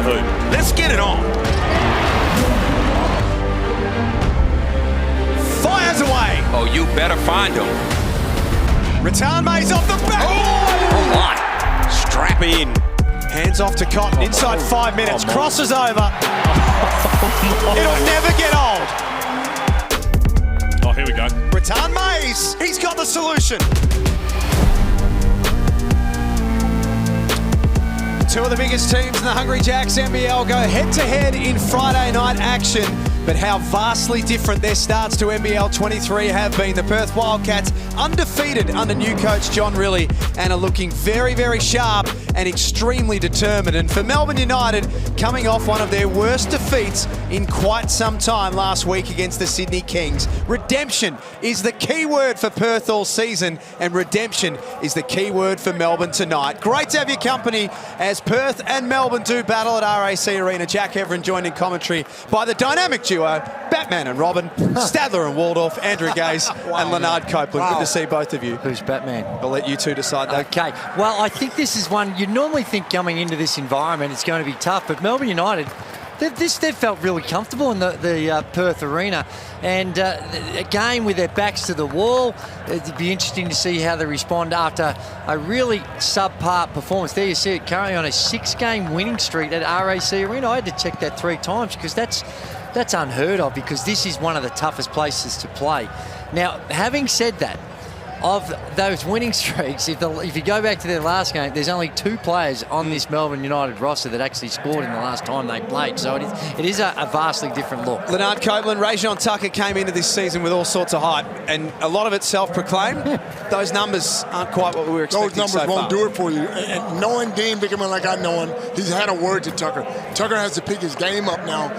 the hoop. Let's get it on. Fires away. Oh, you better find him. Return Mays off the back. Oh my. Strap in. Hands off to Cotton. Inside 5 minutes. Crosses over. It'll never get old. Oh, here we go. Return Mays. He's got the solution. Two of the biggest teams in the Hungry Jacks NBL go head-to-head in Friday night action. But how vastly different their starts to NBL23 have been. The Perth Wildcats undefeated under new coach John Riley and are looking very, very sharp and extremely determined. And for Melbourne United, coming off one of their worst defeats in quite some time last week against the Sydney Kings. Redemption is the key word for Perth all season, and redemption is the key word for Melbourne tonight. Great to have your company as Perth and Melbourne do battle at RAC Arena. Jack Everin joined in commentary by the dynamic duo, Batman and Robin, Stadler and Waldorf, Andrew Gaze and Leonard Copeland. Good to see both of you. Who's Batman? I'll let you two decide that. Okay. Well, I think this is one you'd normally think coming into this environment it's going to be tough, but Melbourne United, they've felt really comfortable in the Perth arena, and again with their backs to the wall. It'd be interesting to see how they respond after a really subpar performance. There you see it currently on a 6-game winning streak at RAC Arena. I had to check that 3 times because that's unheard of, because this is one of the toughest places to play. Now, having said that, of those winning streaks, if you go back to their last game, there's only 2 players on this Melbourne United roster that actually scored in the last time they played. So it is a vastly different look. Leonard Copeland, Rajon Tucker came into this season with all sorts of hype, and a lot of it self-proclaimed. Those numbers aren't quite what we were expecting. Those numbers won't do it for you. And knowing Dean Bickerman like I know him, he's had a word to Tucker. Tucker has to pick his game up now.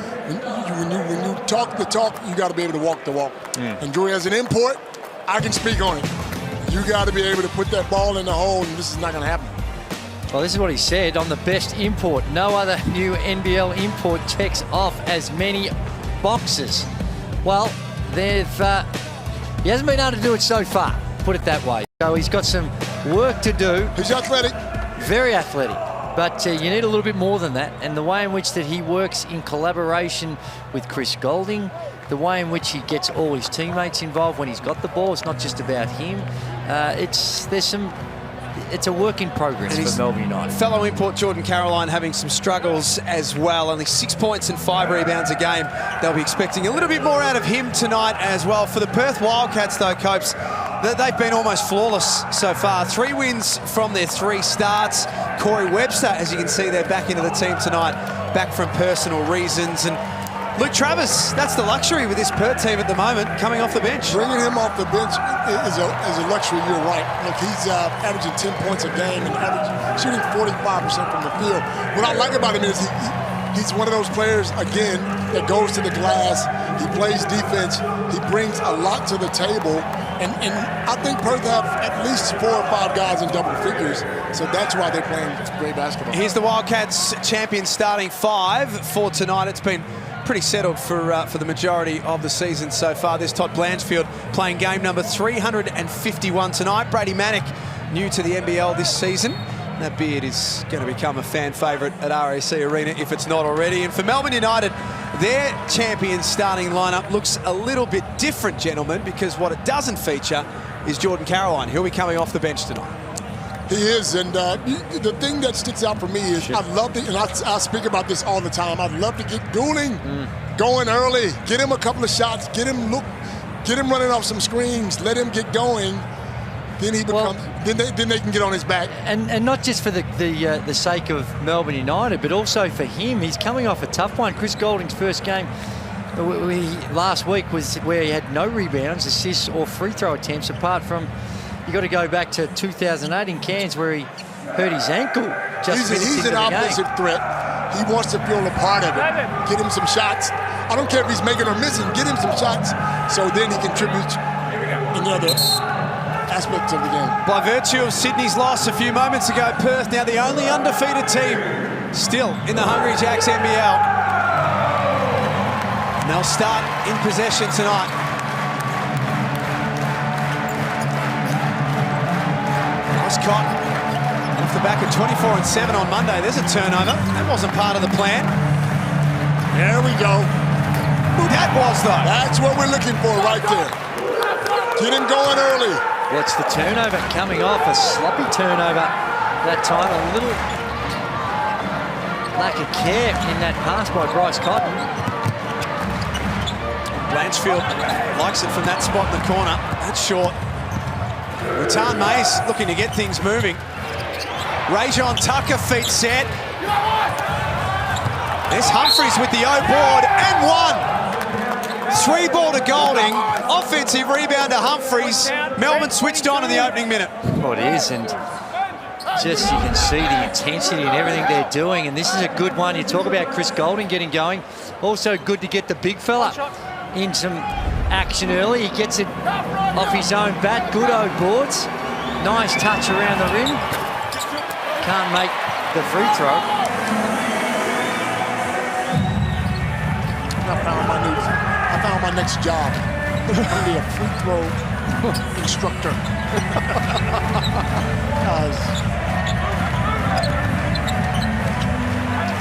When you talk the talk, you got to be able to walk the walk. And Drew, as an import, I can speak on it. You got to be able to put that ball in the hole, and this is not going to happen. Well, this is what he said on the best import. No other new NBL import checks off as many boxes. Well, he hasn't been able to do it so far, put it that way. So he's got some work to do. He's athletic. Very athletic. But you need a little bit more than that. And the way in which that he works in collaboration with Chris Golding, the way in which he gets all his teammates involved when he's got the ball, it's not just about him. It's a work in progress for Melbourne United. Fellow import Jordan Caroline having some struggles as well. Only 6 points and 5 rebounds a game. They'll be expecting a little bit more out of him tonight as well. For the Perth Wildcats, though, Copes, they've been almost flawless so far. 3 wins from their 3 starts. Corey Webster, as you can see, they're back into the team tonight, back from personal reasons. And Luke Travis, that's the luxury with this Perth team at the moment, coming off the bench. Bringing him off the bench is a luxury, you're right. Look, he's averaging 10 points a game and shooting 45% from the field. What I like about him is he's one of those players, again, that goes to the glass. He plays defense. He brings a lot to the table. And I think Perth have at least 4 or 5 guys in double figures. So that's why they're playing great basketball. Here's the Wildcats champion starting 5 for tonight. It's been pretty settled for the majority of the season so far. There's Todd Blanchfield playing game number 351 tonight. Brady Manick, new to the NBL this season. That beard is going to become a fan favourite at RAC Arena if it's not already. And for Melbourne United, their champion starting lineup looks a little bit different, gentlemen, because what it doesn't feature is Jordan Caroline. He'll be coming off the bench tonight. He is, and the thing that sticks out for me is I'd love to, and I speak about this all the time, I'd love to get Goulding going early, get him a couple of shots, get him running off some screens, let him get going. Then he becomes. Then they can get on his back. And not just for the sake of Melbourne United, but also for him. He's coming off a tough one. Chris Golding's first game last week was where he had no rebounds, assists, or free throw attempts. Apart from, you got to go back to 2008 in Cairns where he hurt his ankle. He's an offensive threat. He wants to feel a part of it. Get him some shots. I don't care if he's making or missing. Get him some shots, so then he contributes in the other aspects of the game. By virtue of Sydney's loss a few moments ago, Perth now the only undefeated team still in the Hungry Jacks NBL. And they'll start in possession tonight. Nice Cotton and off the back of 24 and 7 on Monday. There's a turnover. That wasn't part of the plan. There we go. That was, though. That's what we're looking for right there. Get him going early. What's the turnover coming off? A sloppy turnover that time. A little lack of care in that pass by Bryce Cotton. Blanchfield likes it from that spot in the corner. That's short. Return Mays looking to get things moving. Rajon Tucker feet set. There's Humphries with the O board and one. 3-ball to Golding. Offensive rebound to Humphries. Melbourne switched on in the opening minute. Well, it is, and just you can see the intensity and everything they're doing, and this is a good one. You talk about Chris Golding getting going. Also good to get the big fella in some action early. He gets it off his own bat. Good O boards. Nice touch around the rim. Can't make the free throw. I found my next job. I'm be a free throw instructor.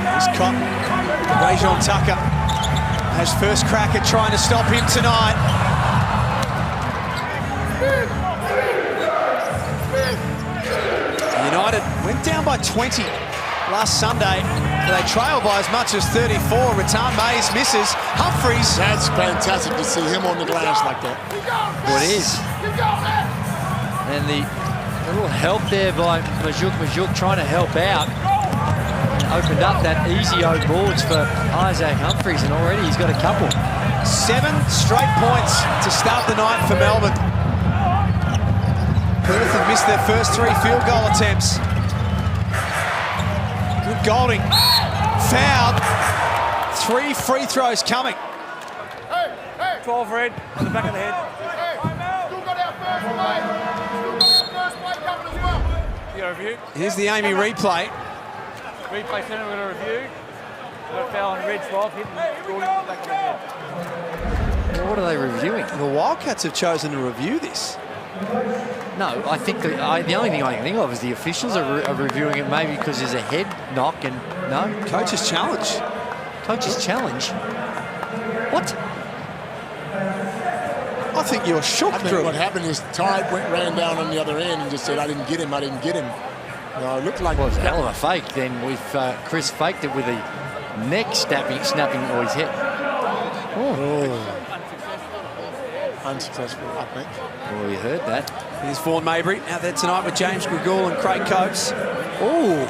Here's Cotton. Rajon Tucker has first crack at trying to stop him tonight. United went down by 20 last Sunday. They trail by as much as 34. Return Mays misses. Humphries. That's fantastic to see him on the glass like that. Well, it is. And the little help there by Majuk trying to help out. Opened up that easy O boards for Isaac Humphries, and already he's got a couple. 7 straight points to start the night for Melbourne. Perth have missed their first 3 field goal attempts. Good Golding. Fouled. 3 free throws coming. 12 red on the back of the head. You got a review? Here's the Amy replay. Replay center, we're going to review. Got a foul on red 12, hitting Gordon on the back of the head. Well, what are they reviewing? The Wildcats have chosen to review this. No, I think the only thing I can think of is the officials are reviewing it maybe because there's a head knock and no. Coach's challenge. Coach's challenge? What? I think you're shook, I think Drew. what happened is Tide ran down on the other end and just said, I didn't get him. It looked like... Well, it was a hell of a fake. Then with Chris faked it with a neck snapping or his head. Oh. Unsuccessful, I think. Well, you heard that. Here's Vaughan Mabry out there tonight with James Gregool and Craig Copes. Oh,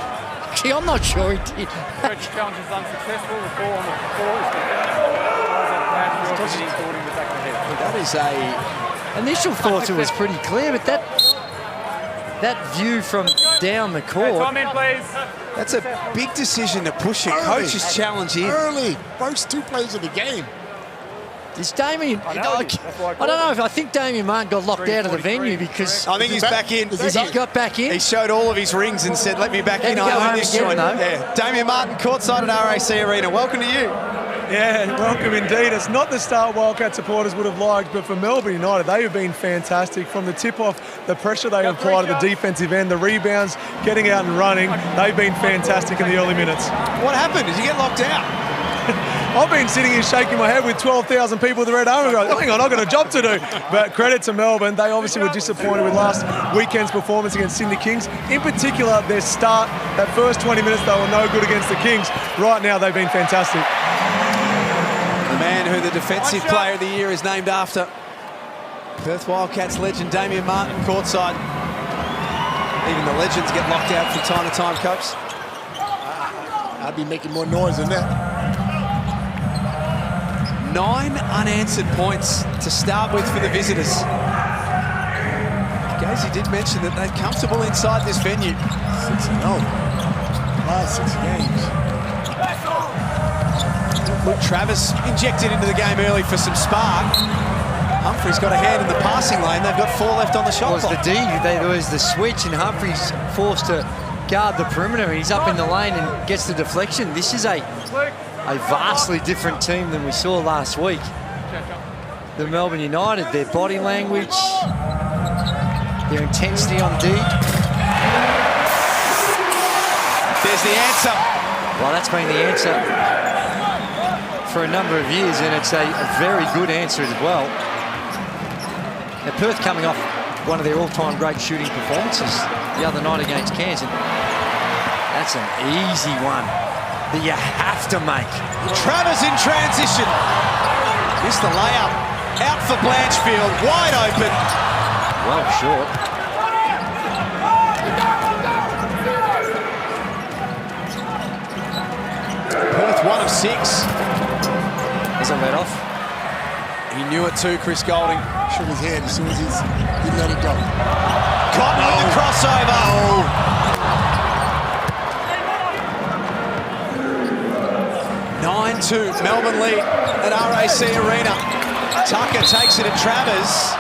gee, I'm not sure he did. Coach challenge is unsuccessful. The ball on the floor is Gordon the back of the head. That is a... Initial thoughts it was pretty clear, but that view from down the court. Time in, please. That's a big decision to push a Early. coach's challenge in. Early. First 2 plays of the game. Is Damien... I don't know if I think Damien Martin got locked out of the venue because... I think he's back in. He got back in? He showed all of his rings and said, let me back in. Go I home own this again, joint. though. Yeah. Damien Martin, courtside at RAC Arena. Welcome to you. Yeah, welcome indeed. It's not the start Wildcat supporters would have liked, but for Melbourne United, they have been fantastic. From the tip-off, the pressure they apply to the defensive end, the rebounds, getting out and running, they've been fantastic in the early minutes. What happened? Did you get locked out? I've been sitting here shaking my head with 12,000 people with the red army going, hang on, I've got a job to do. But credit to Melbourne. They obviously were disappointed with last weekend's performance against Sydney Kings. In particular, their start, that first 20 minutes, they were no good against the Kings. Right now, they've been fantastic. The man who the Defensive Player of the Year is named after. Perth Wildcats legend Damien Martin, courtside. Even the legends get locked out from time to time, Copes. I'd be making more noise than that. 9 unanswered points to start with for the visitors. Gazy did mention that they're comfortable inside this venue. 6-0. Last 6 games. Luke Travis injected into the game early for some spark. Humphries got a hand in the passing lane. They've got 4 left on the shot Was clock. the D, there was the switch, and Humphries forced to guard the perimeter. He's up in the lane and gets the deflection. This is a vastly different team than we saw last week. The Melbourne United, their body language, their intensity on D. There's the answer. Well, that's been the answer for a number of years, and it's a very good answer as well. Now, Perth coming off one of their all-time great shooting performances the other night against Cairns. That's an easy one that you have to make. Travers in transition. Missed the layup. Out for Blanchfield. Wide open. Well short. Perth 1 of 6. As a let off. He knew it too, Chris Golding. Shook his head as soon as he let it go. Cotton with the crossover. 9-2, Melbourne lead at RAC Arena. Tucker takes it at Travers.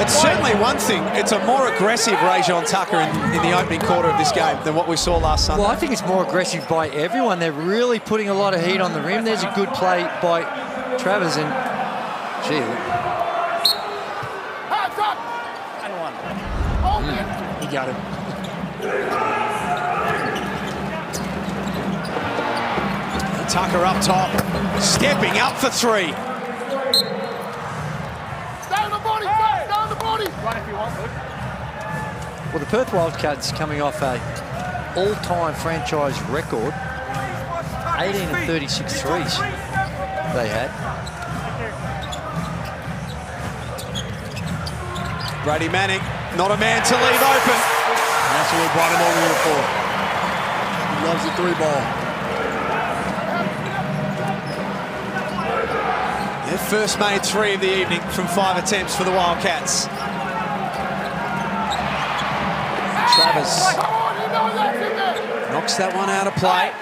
It's certainly one thing. It's a more aggressive Rajon Tucker in the opening quarter of this game than what we saw last Sunday. Well, I think it's more aggressive by everyone. They're really putting a lot of heat on the rim. There's a good play by Travers, and gee, He got it. Tucker up top, stepping up for 3. well, the Perth Wildcats coming off a all-time franchise record, 18 of 36 threes they had. Brady Manning, not a man to leave open. And that's what we brought him over here for. He loves the 3-ball. Their first made 3 of the evening from 5 attempts for the Wildcats. Travers knocks that one out of play.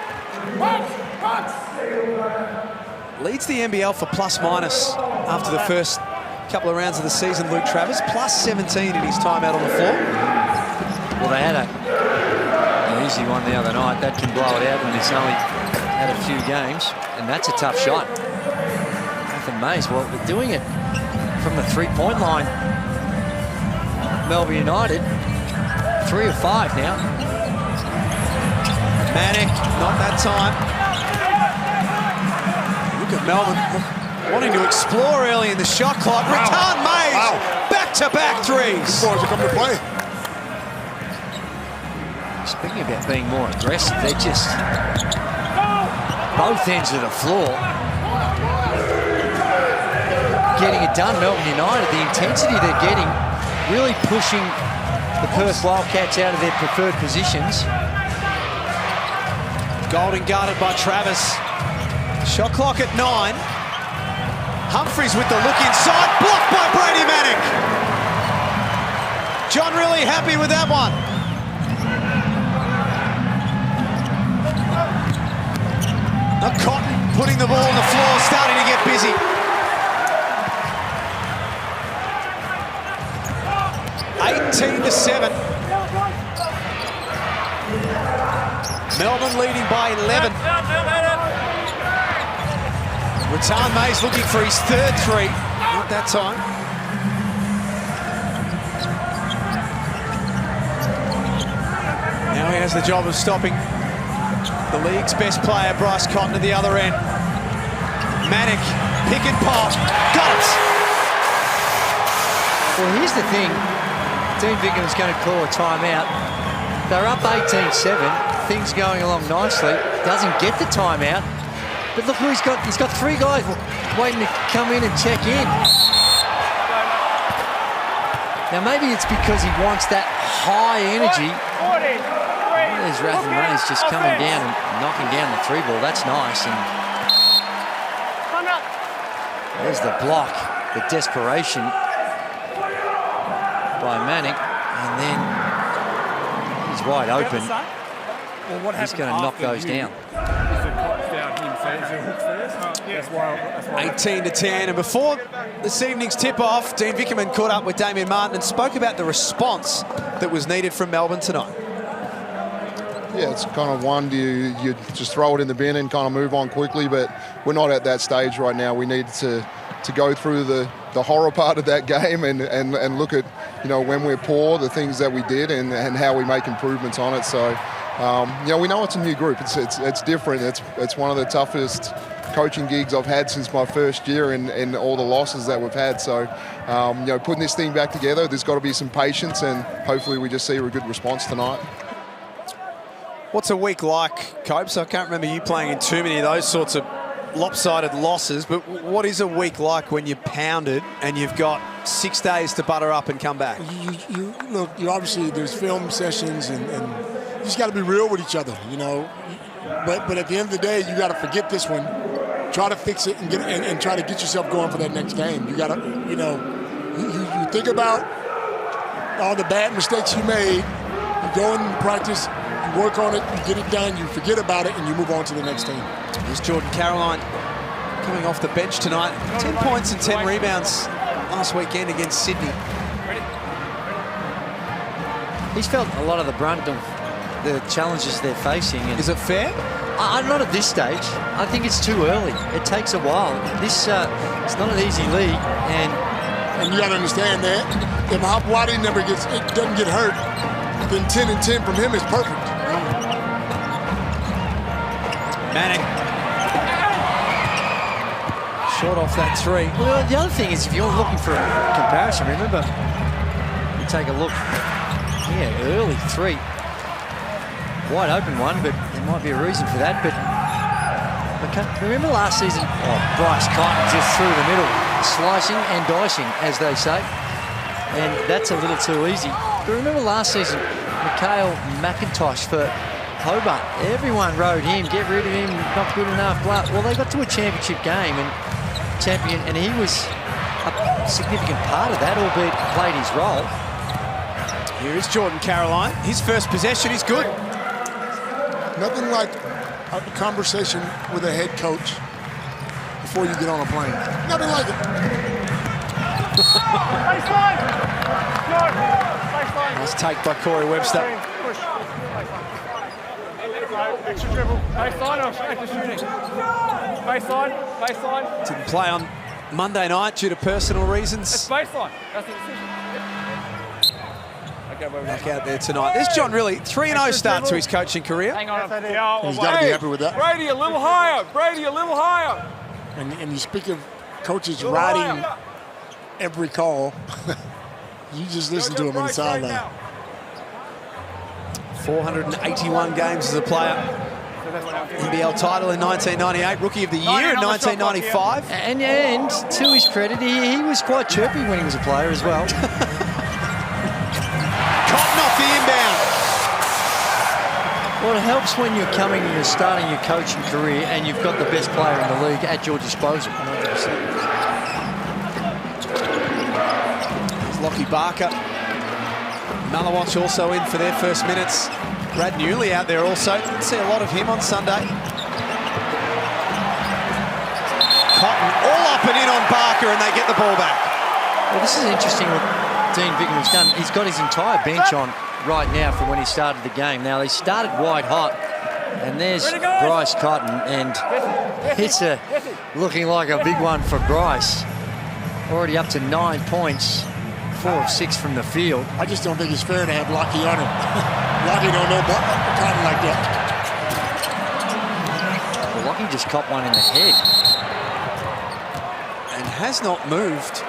Leads the NBL for plus-minus after the first couple of rounds of the season, Luke Travers. Plus 17 in his time out on the floor. Well, they had an easy one the other night. That can blow it out when it's only had a few games, and that's a tough shot. Nathan Mays, well, they're doing it from the three-point line. Melbourne United, 3 of 5 now. Manic, not that time. Look at Melbourne wanting to explore early in the shot clock. Return Mays, back-to-back threes. Boys are coming to play. Speaking about being more aggressive, they're just both ends of the floor getting it done. Melbourne United, the intensity they're getting, really pushing the Perth Wildcats out of their preferred positions. Golding guarded by Travers. Shot clock at 9. Humphries with the look inside, blocked by Brady Manning. John really happy with that one. Now Cotton putting the ball on the floor, starting to get busy. to 7. Melbourne leading by 11. Retan Mays looking for his third three. Not that time. Now he has the job of stopping the league's best player, Bryce Cotton, at the other end. Manic, pick and pop, got it! Well, here's the thing. Dean Vickerman's going to call a timeout. They're up 18-7. Things going along nicely. Doesn't get the timeout. But look who he's got. He's got three guys waiting to come in and check in. Now, maybe it's because he wants that high energy. There's Rathan Mays just coming down and knocking down the three ball. That's nice. And there's the block, the desperation by Manic, and then he's wide open. Well, he's going to knock those down. 18-10, and before this evening's tip-off, Dean Vickerman caught up with Damien Martin and spoke about the response that was needed from Melbourne tonight. Yeah, it's kind of one, you just throw it in the bin and kind of move on quickly, but we're not at that stage right now. We need to go through the horror part of that game and look at when we're poor, the things that we did and how we make improvements on it. So, we know it's a new group. It's different. It's one of the toughest coaching gigs I've had since my first year and all the losses that we've had. So, putting this thing back together, there's got to be some patience, and hopefully we just see a good response tonight. What's a week like, Copes? I can't remember you playing in too many of those sorts of lopsided losses, but what is a week like when you're pounded and you've got 6 days to butter up and come back? You obviously, there's film sessions and you just got to be real with each other, But at the end of the day, you got to forget this one, try to fix it and try to get yourself going for that next game. You got to, you think about all the bad mistakes you made, you go in practice, you work on it, you get it done, you forget about it, and you move on to the next team. Here's Jordan Caroline coming off the bench tonight. 10 points and 10 rebounds last weekend against Sydney. He's felt a lot of the brunt of the challenges they're facing. And is it fair? Not at this stage. I think it's too early. It takes a while. This it's not an easy league, and you got to understand that if Hopewadi doesn't get hurt, then 10 and 10 from him is perfect. Manning. Short off that three. Well, the other thing is, if you're looking for a comparison, remember, you take a look. Yeah, early three. Wide open one, but there might be a reason for that. But remember last season, Bryce Cotton just through the middle, slicing and dicing, as they say. And that's a little too easy. But remember last season, Mikhail McIntosh for Hobart. Everyone rode him, get rid of him, not good enough. Well, they got to a championship game and he was a significant part of that, albeit played his role. Here is Jordan Caroline. His first possession is good. Nothing like a conversation with a head coach before you get on a plane. Nothing like it. Nice take by Corey Webster. Extra dribble. Baseline or extra shooting? Baseline. Didn't play on Monday night due to personal reasons. It's baseline. That's the decision. Back out there tonight. There's John Riley, 3-0 start to his coaching career. Hang on. He's got to be happy with that. Brady, a little higher. And you speak of coaches riding every call. You just listen to him on the sideline. 481 games as a player. NBL title in 1998, Rookie of the Year in 1995. And to his credit, he was quite chirpy when he was a player as well. Cotton off the inbound. Well, it helps when you're starting your coaching career and you've got the best player in the league at your disposal. 100%. There's Lockie Barker. Malawatch also in for their first minutes. Brad Newley out there also. Didn't see a lot of him on Sunday. Cotton all up and in on Barker, and they get the ball back. Well, this is interesting what Dean Bigham's done. He's got his entire bench on right now from when he started the game. Now, they started wide hot, and there's Bryce Cotton, and it's looking like a big one for Bryce. Already up to 9 points, 4 of 6 from the field. I just don't think it's fair to have Lockie on him. Lockie don't know Cotton like that. Well, Lockie just caught one in the head. And has not moved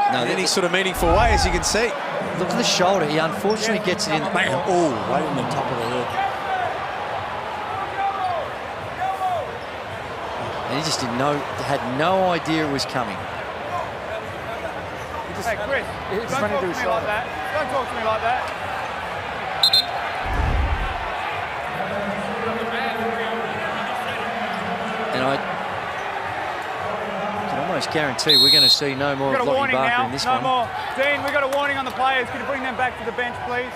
in any sort of meaningful way, as you can see. Look at the shoulder. He unfortunately gets it in. Bam. Oh, right in the top of the head. And he just had no idea it was coming. Hey, Chris, don't talk to me like that. Don't talk to me like that. And I can almost guarantee we're going to see no more of Lockie Barker in this one. No more. Dean, we've got a warning on the players. Can you bring them back to the bench, please?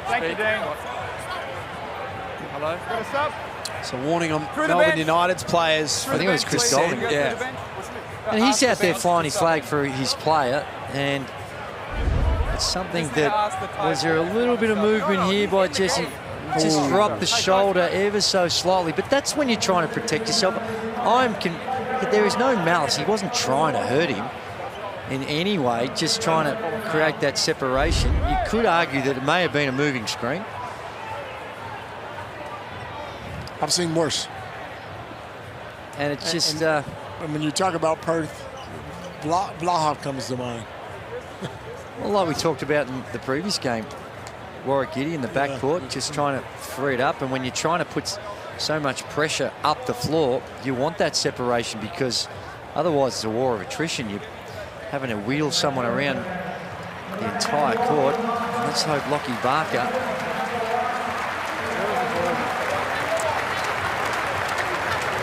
Thank you, Dean. Hello? Got a sub? It's a warning on Melbourne United's players. I think it was Chris Golden. Yeah. And he's out there flying his flag for his player, and it's something that, was there a little bit of movement here by Jesse? Just dropped the shoulder ever so slightly, but that's when you're trying to protect yourself. There is no malice. He wasn't trying to hurt him. in any way, just trying to create that separation. You could argue that it may have been a moving screen. I've seen worse. And it's just... and when you talk about Perth, Vlahoff comes to mind. Well, like we talked about in the previous game, Warwick Giddy in the backcourt, just trying to free it up. And when you're trying to put so much pressure up the floor, you want that separation, because otherwise it's a war of attrition. You're having to wheel someone around the entire court. Let's hope Lockie Barker...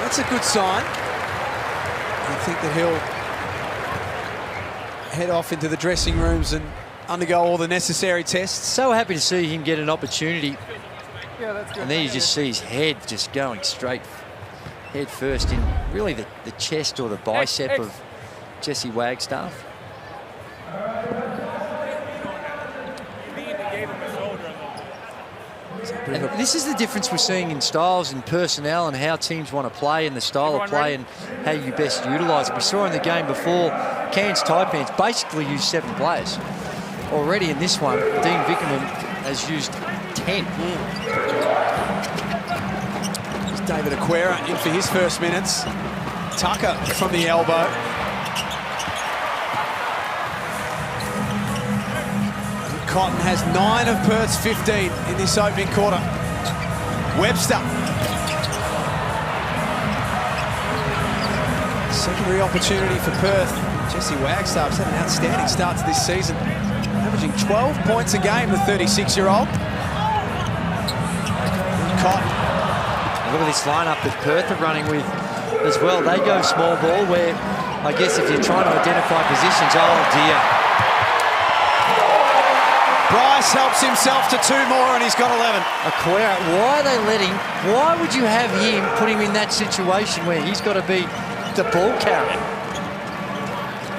That's a good sign. I think that he'll head off into the dressing rooms and undergo all the necessary tests. So happy to see him get an opportunity. Yeah, that's good. And then you just see his head just going straight head first in really the chest or the bicep of Jesse Wagstaff. And this is the difference we're seeing in styles and personnel and how teams want to play and the style of play and how you best utilise it. We saw in the game before, Cairns Taipans basically used 7 players. Already in this one, Dean Vickerman has used 10. There's David Aquera in for his first minutes. Tucker from the elbow. Cotton has 9 of Perth's 15 in this opening quarter. Webster. Secondary opportunity for Perth. Jesse Wagstaff's had an outstanding start to this season, averaging 12 points a game, the 36-year-old. Cotton. Look at this lineup that Perth are running with as well. They go small ball, where I guess if you're trying to identify positions, oh dear. Bryce helps himself to 2 more and he's got 11. Aquera, why are they letting, why would you have him, put him in that situation where he's got to be the ball carrier?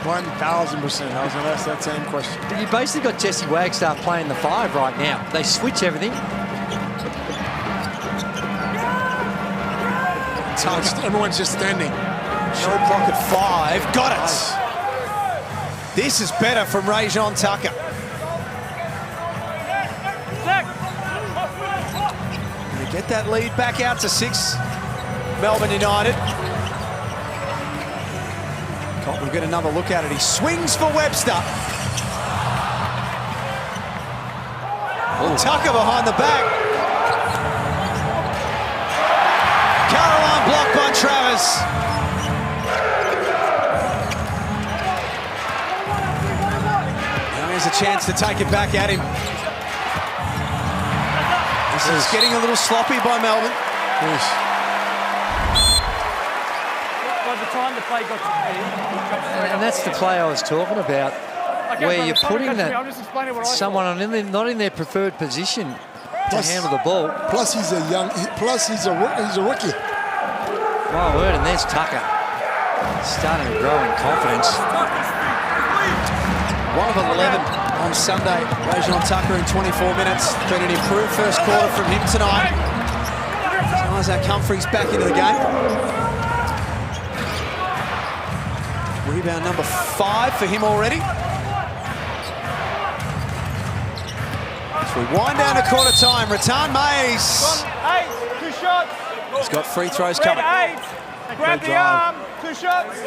1,000%. I was going to ask that same question. But you basically got Jesse Wagstaff playing the 5 right now. They switch everything. Everyone's just standing. Shot clock at 5. Got it. This is better from Rajon Tucker. Get that lead back out to 6. Melbourne United. We'll get another look at it. He swings for Webster. Tucker behind the back. Caroline blocked by Travis. Now here's a chance to take it back at him. This is getting a little sloppy by Melbourne. By the time the play got to me, and that's the play I was talking about, where you're putting that someone on not in their preferred position to handle the ball. Plus he's a rookie. My word, and there's Tucker starting to grow in confidence. 1 of 11 on Sunday. Rajon Tucker in 24 minutes. Been an improved first quarter from him tonight. Isaac Humphries back into the game. Rebound number 5 for him already. As we wind down to quarter time, Rattan Mays. 8, 2 shots. He's got free throws coming. 8. Grab the arm. 2 shots.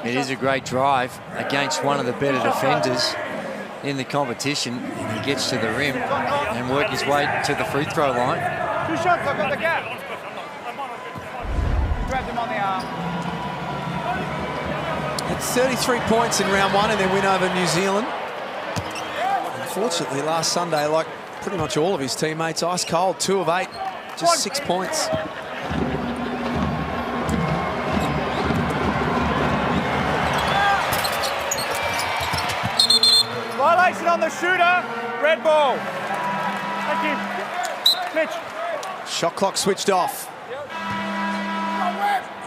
It is a great drive against one of the better defenders in the competition, and he gets to the rim and work his way to the free throw line. 2 shots, I've got the gap. Grabbed him on the arm. Had 33 points in round 1 in their win over New Zealand. Unfortunately, last Sunday, like pretty much all of his teammates, ice cold, 2 of 8, just 6 points. Violation on the shooter. Red ball. Thank you. Mitch. Shot clock switched off.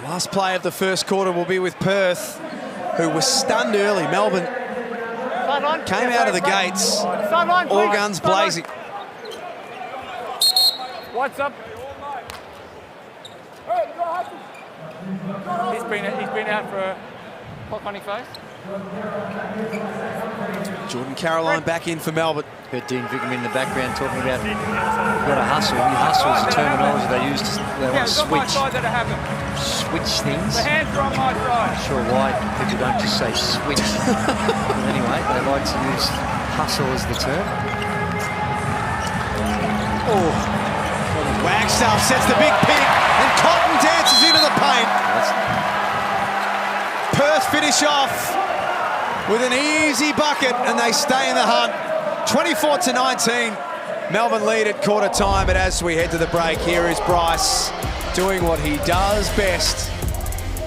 Last play of the first quarter will be with Perth, who was stunned early. Melbourne came out of the gates, all guns blazing. What's up? He's been out for a hot on his face. Jordan Caroline back in for Melbourne. Heard Dean Vickham in the background talking about you've got to hustle. You hustle is the terminology they use. They want to switch things. The hands are on my side. Not sure why people don't just say switch. But anyway, they like to use hustle as the term. Oh, Wagstaff sets the big pick, and Cotton dances into the paint. Perth finish off with an easy bucket, and they stay in the hunt. 24-19. Melbourne lead at quarter time, but as we head to the break, here is Bryce doing what he does best.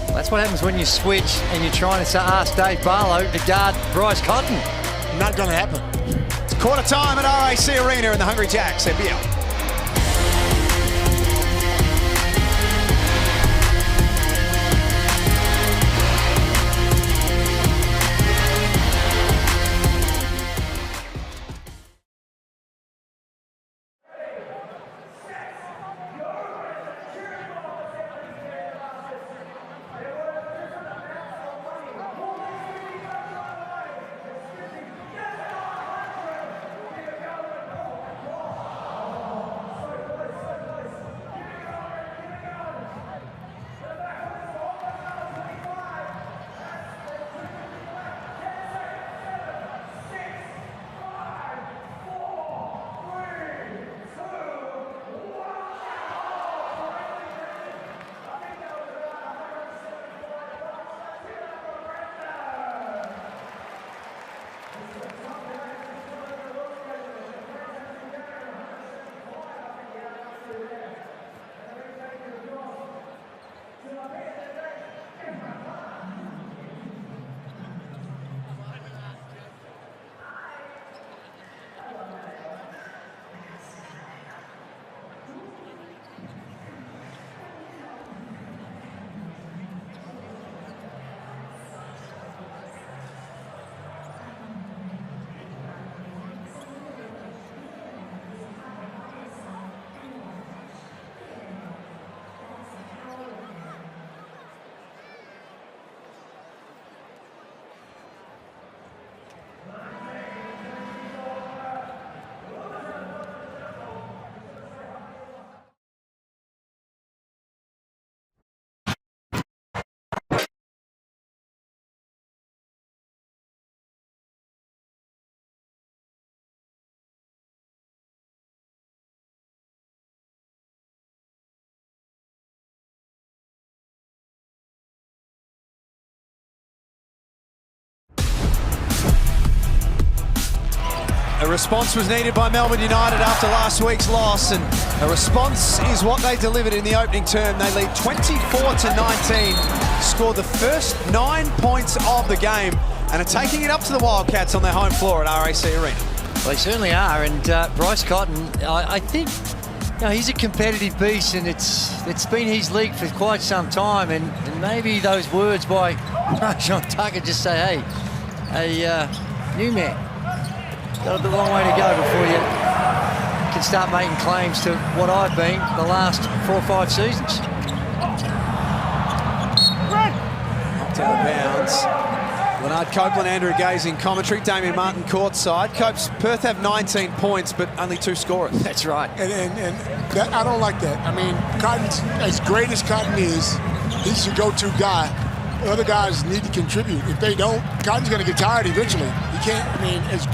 That's what happens when you switch and you're trying to ask Dave Barlow to guard Bryce Cotton. Not going to happen. It's quarter time at RAC Arena in the Hungry Jacks NBL. A response was needed by Melbourne United after last week's loss, and a response is what they delivered in the opening term. They lead 24-19, scored the first 9 points of the game, and are taking it up to the Wildcats on their home floor at RAC Arena. Well, they certainly are, and Bryce Cotton, I think, you know, he's a competitive beast, and it's been his league for quite some time, and maybe those words by Sean Tucker just say, hey, new man, got a long way to go before you can start making claims to what I've been the last 4 or 5 seasons. Knocked out of bounds. Leonard Copeland, Andrew Gaze in commentary, Damien Martin courtside. Perth have 19 points, but only 2 scorers. That's right. And that, I don't like that. I mean, Cotton's, as great as Cotton is, he's your go-to guy. Other guys need to contribute. If they don't, Cotton's going to get tired eventually. He can't, I mean, as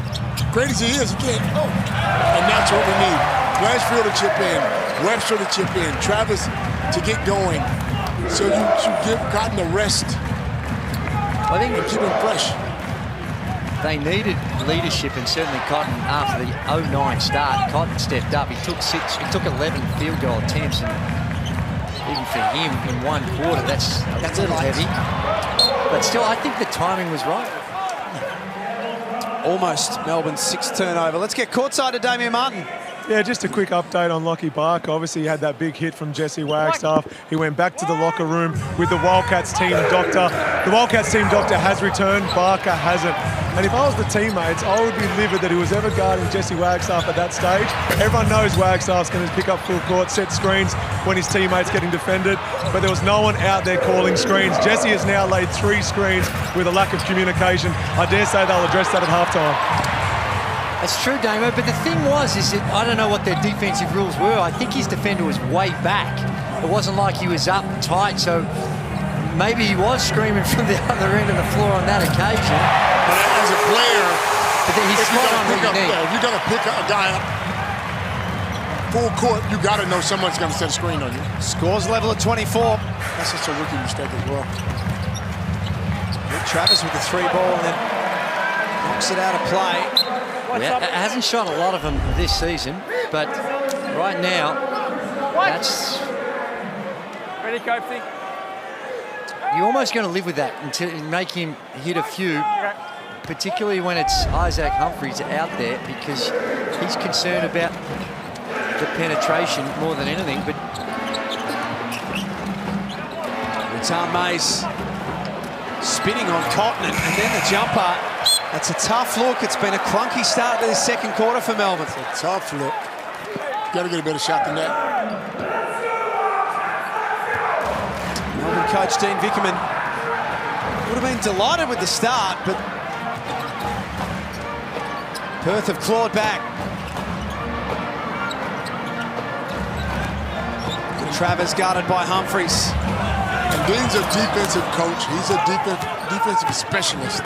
great as he is, he can't go. And that's what we need. Blanchfield to chip in, Webster to chip in, Travis to get going. So you should give Cotton a rest. I think keep him fresh. They needed leadership, and certainly Cotton, after the 09 start, Cotton stepped up. He took 11 field goal attempts, and even for him in 1 quarter, that's a little heavy. But still, I think the timing was right. Almost Melbourne's 6th turnover. Let's get courtside to Damien Martin. Yeah, just a quick update on Lockie Barker. Obviously, he had that big hit from Jesse Wagstaff. He went back to the locker room with the Wildcats team doctor. The Wildcats team doctor has returned. Barker hasn't. And if I was the teammates, I would be livid that he was ever guarding Jesse Wagstaff at that stage. Everyone knows Wagstaff's going to pick up full court, set screens when his teammate's getting defended. But there was no one out there calling screens. Jesse has now laid 3 screens with a lack of communication. I dare say they'll address that at halftime. That's true, Damo, but the thing is that I don't know what their defensive rules were. I think his defender was way back. It wasn't like he was up tight, so maybe he was screaming from the other end of the floor on that occasion. But as a player, but then he's spot on what you need. If you're going to pick a guy up full court, you got to know someone's going to set a screen on you. Scores level at 24. That's just a rookie mistake as well. Travis with the 3 ball and then knocks it out of play. Yeah, hasn't shot a lot of them this season, but right now, that's... Ready, Copsy? You're almost going to live with that until you make him hit a few, particularly when it's Isaac Humphries out there, because he's concerned about the penetration more than anything. But Tom Mays spinning on Cotton, and then the jumper. That's a tough look. It's been a clunky start to this second quarter for Melbourne. It's a tough look. Got to get a better shot than that. Melbourne coach Dean Vickerman would have been delighted with the start, but Perth have clawed back. Travers guarded by Humphries. And Dean's a defensive coach. He's a defensive specialist.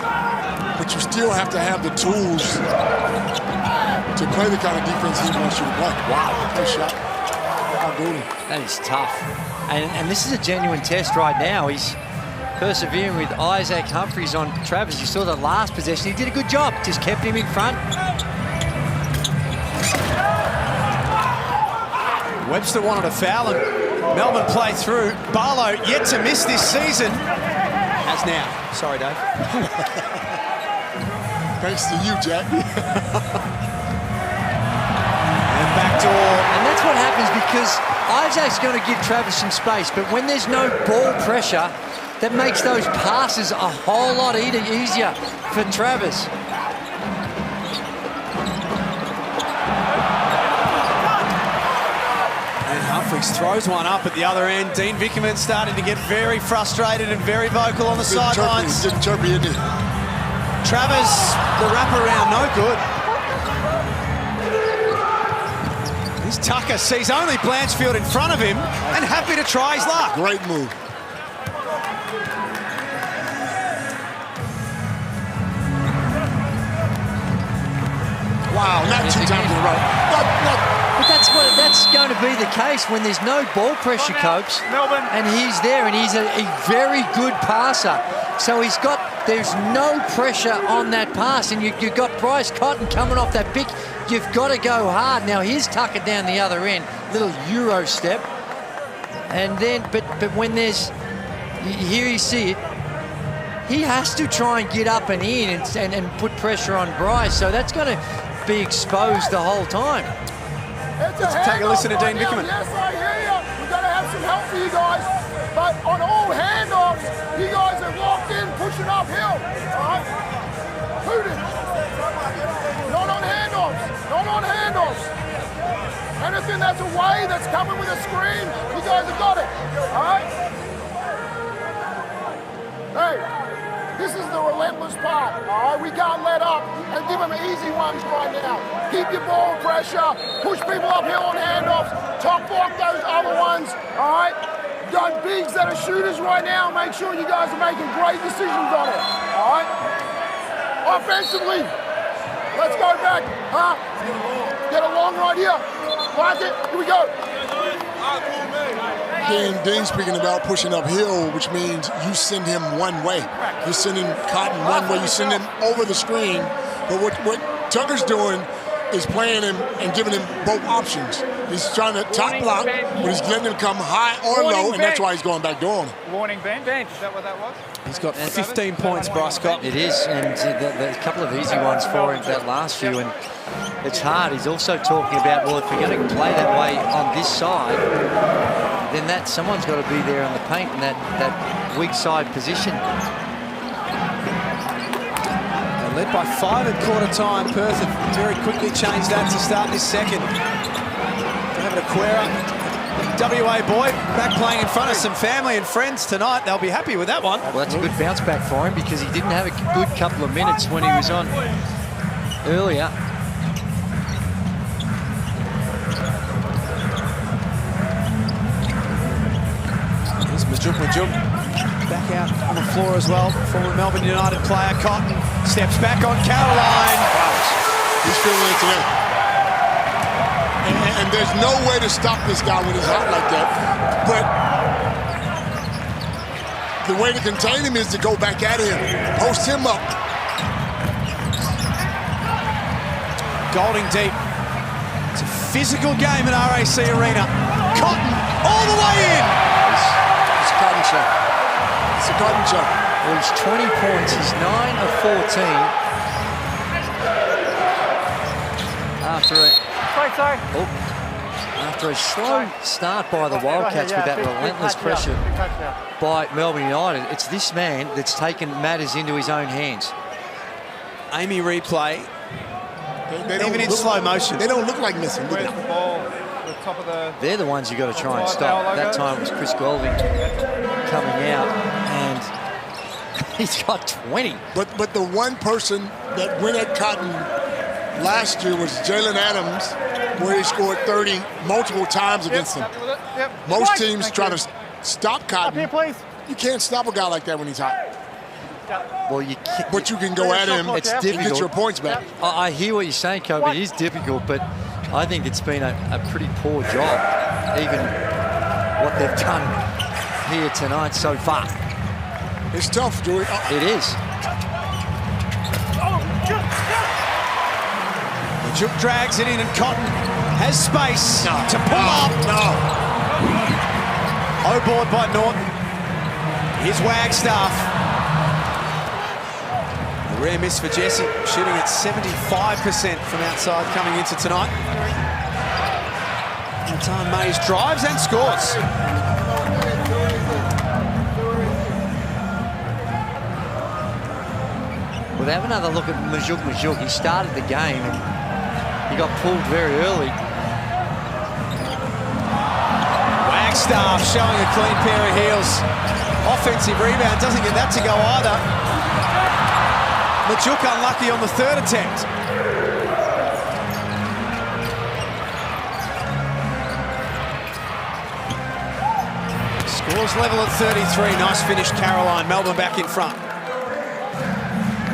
But you still have to have the tools to play the kind of defense he wants you to play. Wow, nice shot. How good. That is tough. And this is a genuine test right now. He's persevering with Isaac Humphries on Travers. You saw the last possession. He did a good job. Just kept him in front. Webster wanted a foul and Melbourne play through. Barlow yet to miss this season. Has now. Sorry, Dave. Thanks to you, Jack. And backdoor. And that's what happens because Isaac's going to give Travers some space, but when there's no ball pressure, that makes those passes a whole lot easier for Travers. Humphries throws one up at the other end. Dean Vickerman starting to get very frustrated and very vocal on the sidelines. Getting chirpy, isn't he? Travers, the wraparound, no good. This Tucker sees only Blanchfield in front of him and happy to try his luck. Great move. Wow, not 2 times in a row. But that's going to be the case when there's no ball pressure, Copes, and he's there, and he's a very good passer. So there's no pressure on that pass, and you've got Bryce Cotton coming off that pick. You've got to go hard. Now here's Tucker down the other end, little Euro step, and then but when there's here you see it, he has to try and get up and in and put pressure on Bryce. So that's going to be exposed the whole time. Let's take a listen to Dean Vickerman. Yes, I hear you. We've got to have some help for you guys. But on all handoffs, you guys are locked in, pushing uphill. All right? Hooting. Not on handoffs. Not on handoffs. Anything that's away, that's coming with a screen, you guys have got it. All right? Hey, this is the relentless part. All right? We can't let up and give them easy ones right now. Keep your ball pressure, push people uphill on handoffs, top block those other ones, all right? You got bigs that are shooters right now, make sure you guys are making great decisions on it, all right? Offensively, let's go back, huh? Get a long right here, like it, here we go. Dean speaking about pushing uphill, which means you send him one way. You're sending Cotton one way, you send him over the screen. But what Tucker's doing is playing him and giving him both options. He's trying to top block, but he's letting him come high or low, and that's why he's going back door on him. Warning bench. Is that what that was? He's got 15 points, Bryce Cotton. It is, and a couple of easy ones for him that last few, and it's hard. He's also talking about, well, if we're going to play that way on this side, then someone's got to be there on the paint in that weak side position. They're led by 5 at quarter time. Perth have very quickly changed that to start this second. David Aquera, WA boy, back playing in front of some family and friends tonight. They'll be happy with that one. Well, that's a good bounce back for him because he didn't have a good couple of minutes when he was on earlier. Majuk back out on the floor as well. Former Melbourne United player Cotton steps back on Caroline. He's feeling it today. And there's no way to stop this guy when he's hot like that. But the way to contain him is to go back at him, post him up. Golding deep. It's a physical game at RAC Arena. Cotton all the way in. Cotton shot. It's a Cotton shot. Well, he's 20 points. He's 9 of 14. After a slow start by the Wildcats with that relentless pressure by Melbourne United, it's this man that's taken matters into his own hands. Amy replay. They Even in slow motion. They don't look like missing, do they? Where's the ball? The top of the... They're the ones you've got to try and stop. That time it was Chris Golding coming out, and he's got 20. But the one person that went at Cotton last year was Jalen Adams, where he scored 30 multiple times against him. Most teams try to stop Cotton. Up here, please. You can't stop a guy like that when he's hot. Well, you can't, but you can go at him it's and difficult. get your points back. I hear what you're saying, Kobe. It is difficult, but I think it's been a pretty poor job, even what they've done here tonight so far. It's tough, Joey. It is. Majuk drags it in, and Cotton has space to pull up. Oh, board by Norton. Here's Wagstaff. A rare miss for Jesse, shooting at 75% from outside coming into tonight. Nathan Mays drives and scores. We'll have another look at Majuk. He started the game and he got pulled very early. Wagstaff showing a clean pair of heels. Offensive rebound, doesn't get that to go either. Majuk unlucky on the third attempt. Scores level at 33. Nice finish, Caroline. Melbourne back in front.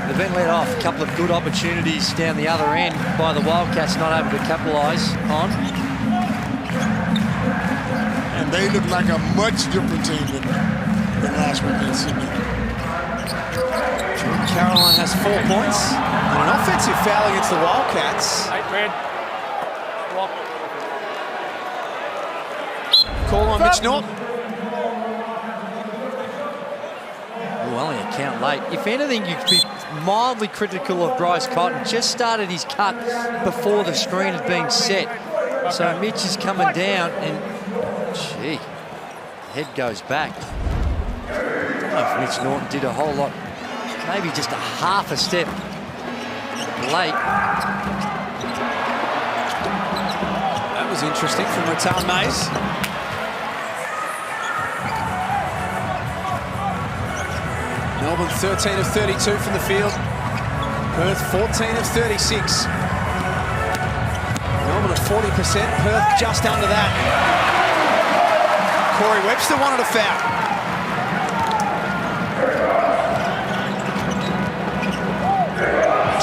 They've been let off. A couple of good opportunities down the other end by the Wildcats, not able to capitalise on. And they look like a much different team than last week in Sydney. Caroline has 4 points and an offensive foul against the Wildcats. 8 red. Block. Call on Mitch Norton. Well, only a count late. If anything, you could be mildly critical of Bryce Cotton. Just started his cut before the screen had been set. So Mitch is coming down and, gee, head goes back. I don't know if Mitch Norton did a whole lot, maybe just a half a step late. That was interesting from Nathan Mays. Melbourne 13 of 32 from the field. Perth 14 of 36. Melbourne at 40%, Perth just under that. Corey Webster wanted a foul.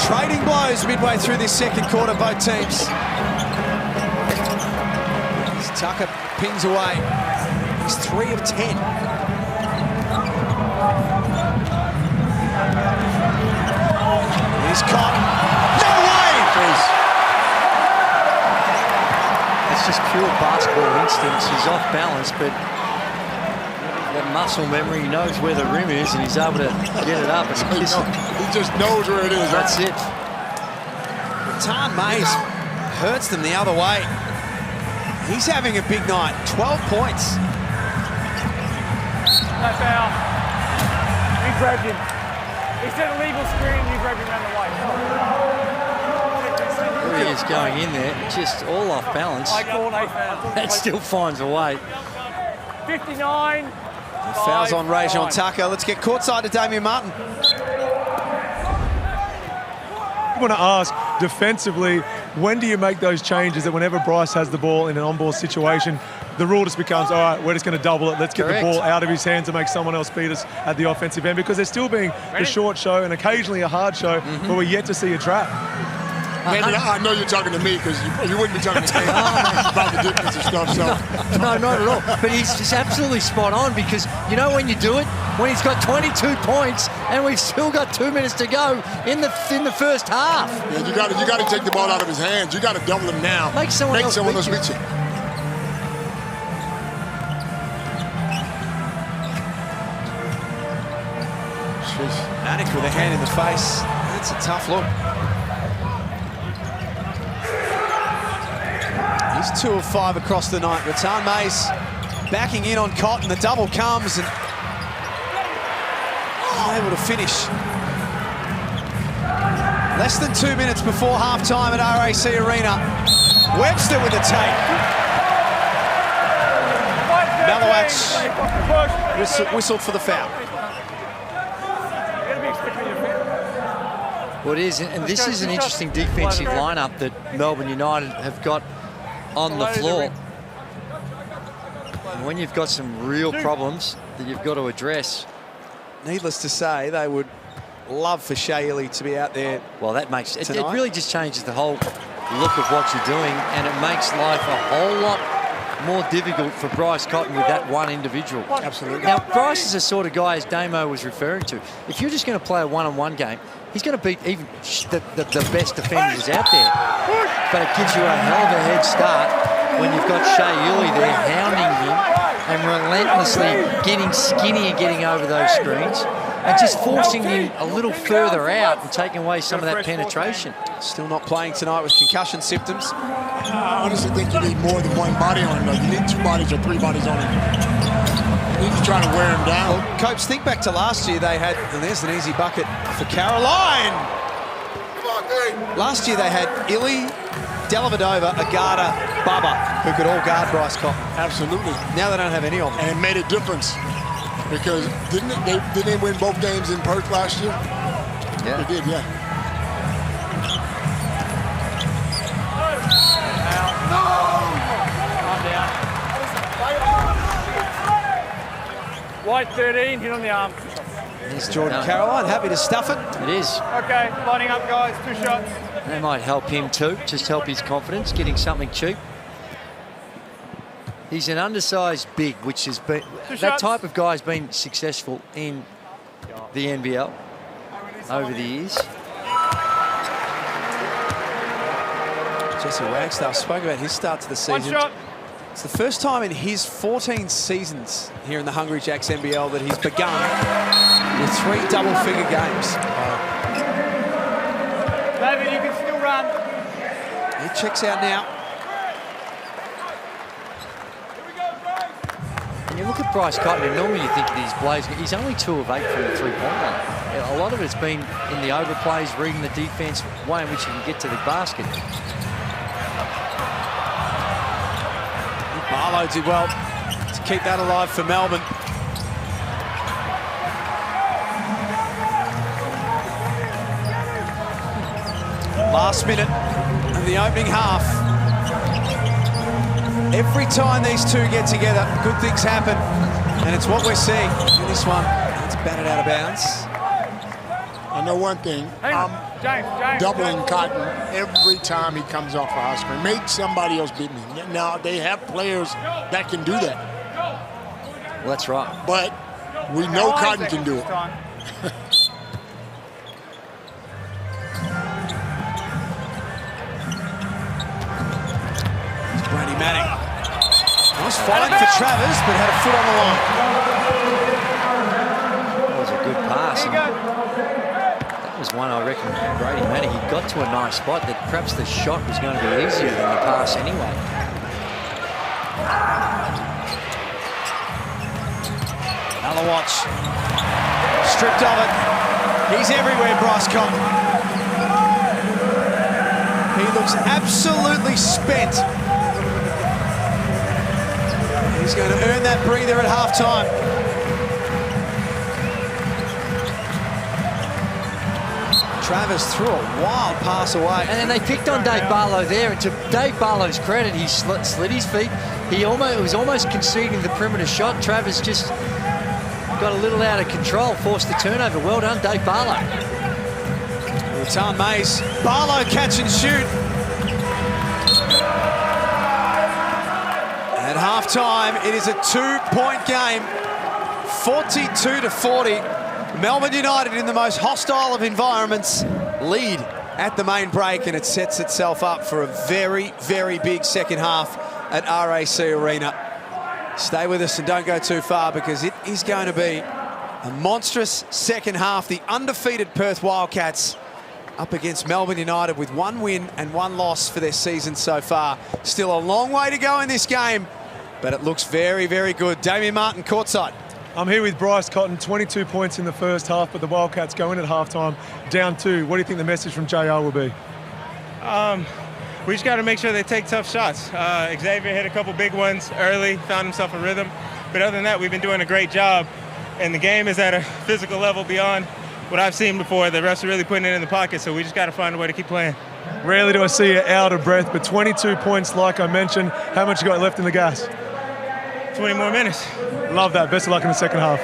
Trading blows midway through this second quarter, both teams. As Tucker pings away. He's 3 of 10. He's caught. No way! real basketball instincts. He's off balance, but that muscle memory, he knows where the rim is, and he's able to get it up. And He just knows where it is. that's it. Return Mays hurts them the other way. He's having a big night. 12 points. No foul. He grabbed him. He said illegal screen, you grabbed him around the waist. There he is going in there, just all off balance. I called a foul. That still finds a way. 59. Fouls on Rajon Tucker. Let's get courtside to Damian Martin. I want to ask, defensively, when do you make those changes that whenever Bryce has the ball in an on-ball situation, the rule just becomes, all right, we're just going to double it. Let's get Correct. the ball out of his hands and make someone else beat us at the offensive end, because there's still being the short show and occasionally a hard show, but we're yet to see a trap. David, I know you're talking to me because you wouldn't be talking to me about the defensive stuff. So. No, not at all. But he's just absolutely spot on, because you know when you do it, when he's got 22 points and we've still got 2 minutes to go in the first half. Yeah, you got to take the ball out of his hands. You got to double him now. Make someone else beat you. beat you. Manic with a hand in the face. That's a tough look. He's 2 of 5 across the night. Return Mays backing in on Cotton. The double comes and unable to finish. Less than 2 minutes before half-time at RAC Arena. Webster with the take. Malowatch whistled for the foul. Well, it is, and this is an interesting defensive lineup that Melbourne United have got on the floor. And when you've got some real problems that you've got to address. Needless to say, they would love for Shea Ili to be out there. Well, that makes it Tonight? really just changes the whole look of what you're doing, and it makes life a whole lot more difficult for Bryce Cotton with that one individual. Absolutely. Now, Bryce is the sort of guy, as Damo was referring to, if you're just going to play a one-on-one game, he's going to beat even the best defenders out there. But it gives you a hell of a head start when you've got Shea Ili there hounding him and relentlessly getting skinny and getting over those screens and just forcing him a little further out and taking away some of that penetration. Still not playing tonight with concussion symptoms. I honestly think you need more than one body on him. You need 2 bodies or 3 bodies on him. You need to try to wear him down. Well, Copes, think back to last year. They had, and there's an easy bucket for Caroline. Last year they had Ili, Dellavedova, Agata, Bubba, who could all guard Bryce Cotton. Absolutely. Now they don't have any of them. And it made a difference because didn't they win both games in Perth last year? Yeah. They did, yeah. White 13, hit on the arm. Here's Jordan Caroline, happy to stuff it. It is. Okay, lining up, guys. 2 shots. That might help him too, just help his confidence, getting something cheap. He's an undersized big, which has been, that type of guy has been successful in the NBL over the years. Jesse Wagstaff spoke about his start to the season. 1 shot. It's the first time in his 14 seasons here in the Hungry Jacks NBL that he's begun with 3 double-figure games. David, you can still run. He checks out now. And you look at Bryce Cotton, and normally you think that he's blazing. He's only 2 of 8 from the three-point line. A lot of it's been in the overplays, reading the defense, way in which he can get to the basket. Marlowe did well to keep that alive for Melbourne. Last minute of the opening half. Every time these two get together, good things happen. And it's what we're seeing in this one. It's batted out of bounds. I know one thing. James. Doubling Cotton every time he comes off a high screen. Make somebody else beat me. Now, they have players that can do that. Well, that's right. But we know Cotton can do it. Brady Manning fine for Travers, but had a foot on the line. That was a good pass. That was one, I reckon, Brady Manning. He got to a nice spot that perhaps the shot was going to be easier than the pass anyway. Another watch. Stripped of it. He's everywhere, Bryce Cotton. He looks absolutely spent. He's going to earn that breather at halftime. Travers threw a wild pass away. And then they picked on Dave Barlow there, and to Dave Barlow's credit, he slid his feet. He was almost conceding the perimeter shot. Travers just got a little out of control, forced the turnover. Well done, Dave Barlow. Tom Mays, Barlow catch and shoot. At halftime, it is a 2-point game, 42-40. Melbourne United, in the most hostile of environments, lead at the main break, and it sets itself up for a very, very big second half at RAC Arena. Stay with us and don't go too far, because it is going to be a monstrous second half. The undefeated Perth Wildcats up against Melbourne United with 1 win and 1 loss for their season so far. Still a long way to go in this game, but it looks very, very good. Damien Martin, courtside. I'm here with Bryce Cotton, 22 points in the first half, but the Wildcats go in at halftime, down 2. What do you think the message from JR will be? We just got to make sure they take tough shots. Xavier hit a couple big ones early, found himself a rhythm. But other than that, we've been doing a great job. And the game is at a physical level beyond what I've seen before. The refs are really putting it in the pocket, so we just got to find a way to keep playing. Rarely do I see you out of breath, but 22 points, like I mentioned. How much you got left in the gas? 20 more minutes. Love that. Best of luck in the second half.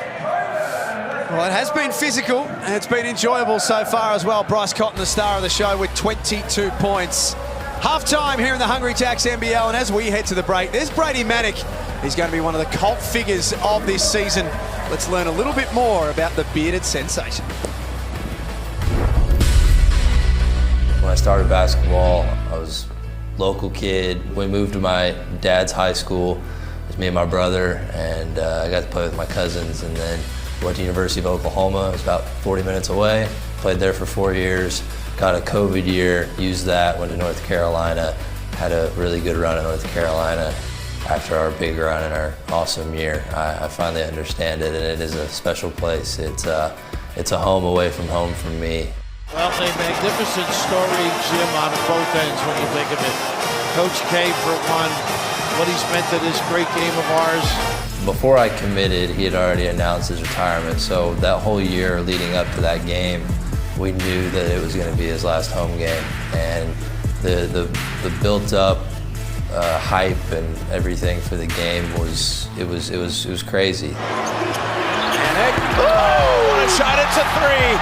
Well, it has been physical, and it's been enjoyable so far as well. Bryce Cotton, the star of the show, with 22 points. Half-time here in the Hungry Jacks NBL, and as we head to the break, there's Brady Manick. He's going to be one of the cult figures of this season. Let's learn a little bit more about the bearded sensation. When I started basketball, I was a local kid. We moved to my dad's high school. It was me and my brother, and I got to play with my cousins, and then went to University of Oklahoma. It was about 40 minutes away. Played there for 4 years. Got a COVID year, used that, went to North Carolina, had a really good run in North Carolina. After our big run and our awesome year, I finally understand it, and it is a special place. It's a home away from home for me. Well, a magnificent story, Jim, on both ends when you think of it. Coach K, for one, what he's meant to this great game of ours. Before I committed, he had already announced his retirement, so that whole year leading up to that game, we knew that it was going to be his last home game, and the built-up hype and everything for the game was crazy. And what a shot! It's a 3.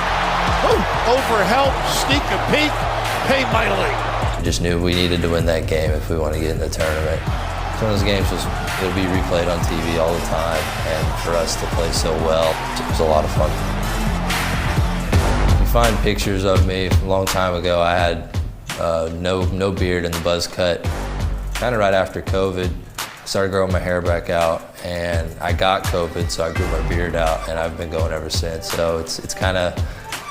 Over help, sneak a peek, pay mightily. Just knew we needed to win that game if we want to get in the tournament. It's one of those games it'll be replayed on TV all the time, and for us to play so well, it was a lot of fun. Find pictures of me a long time ago. I had no beard and the buzz cut. Kind of right after COVID, started growing my hair back out, and I got COVID, so I grew my beard out, and I've been going ever since. So it's kind of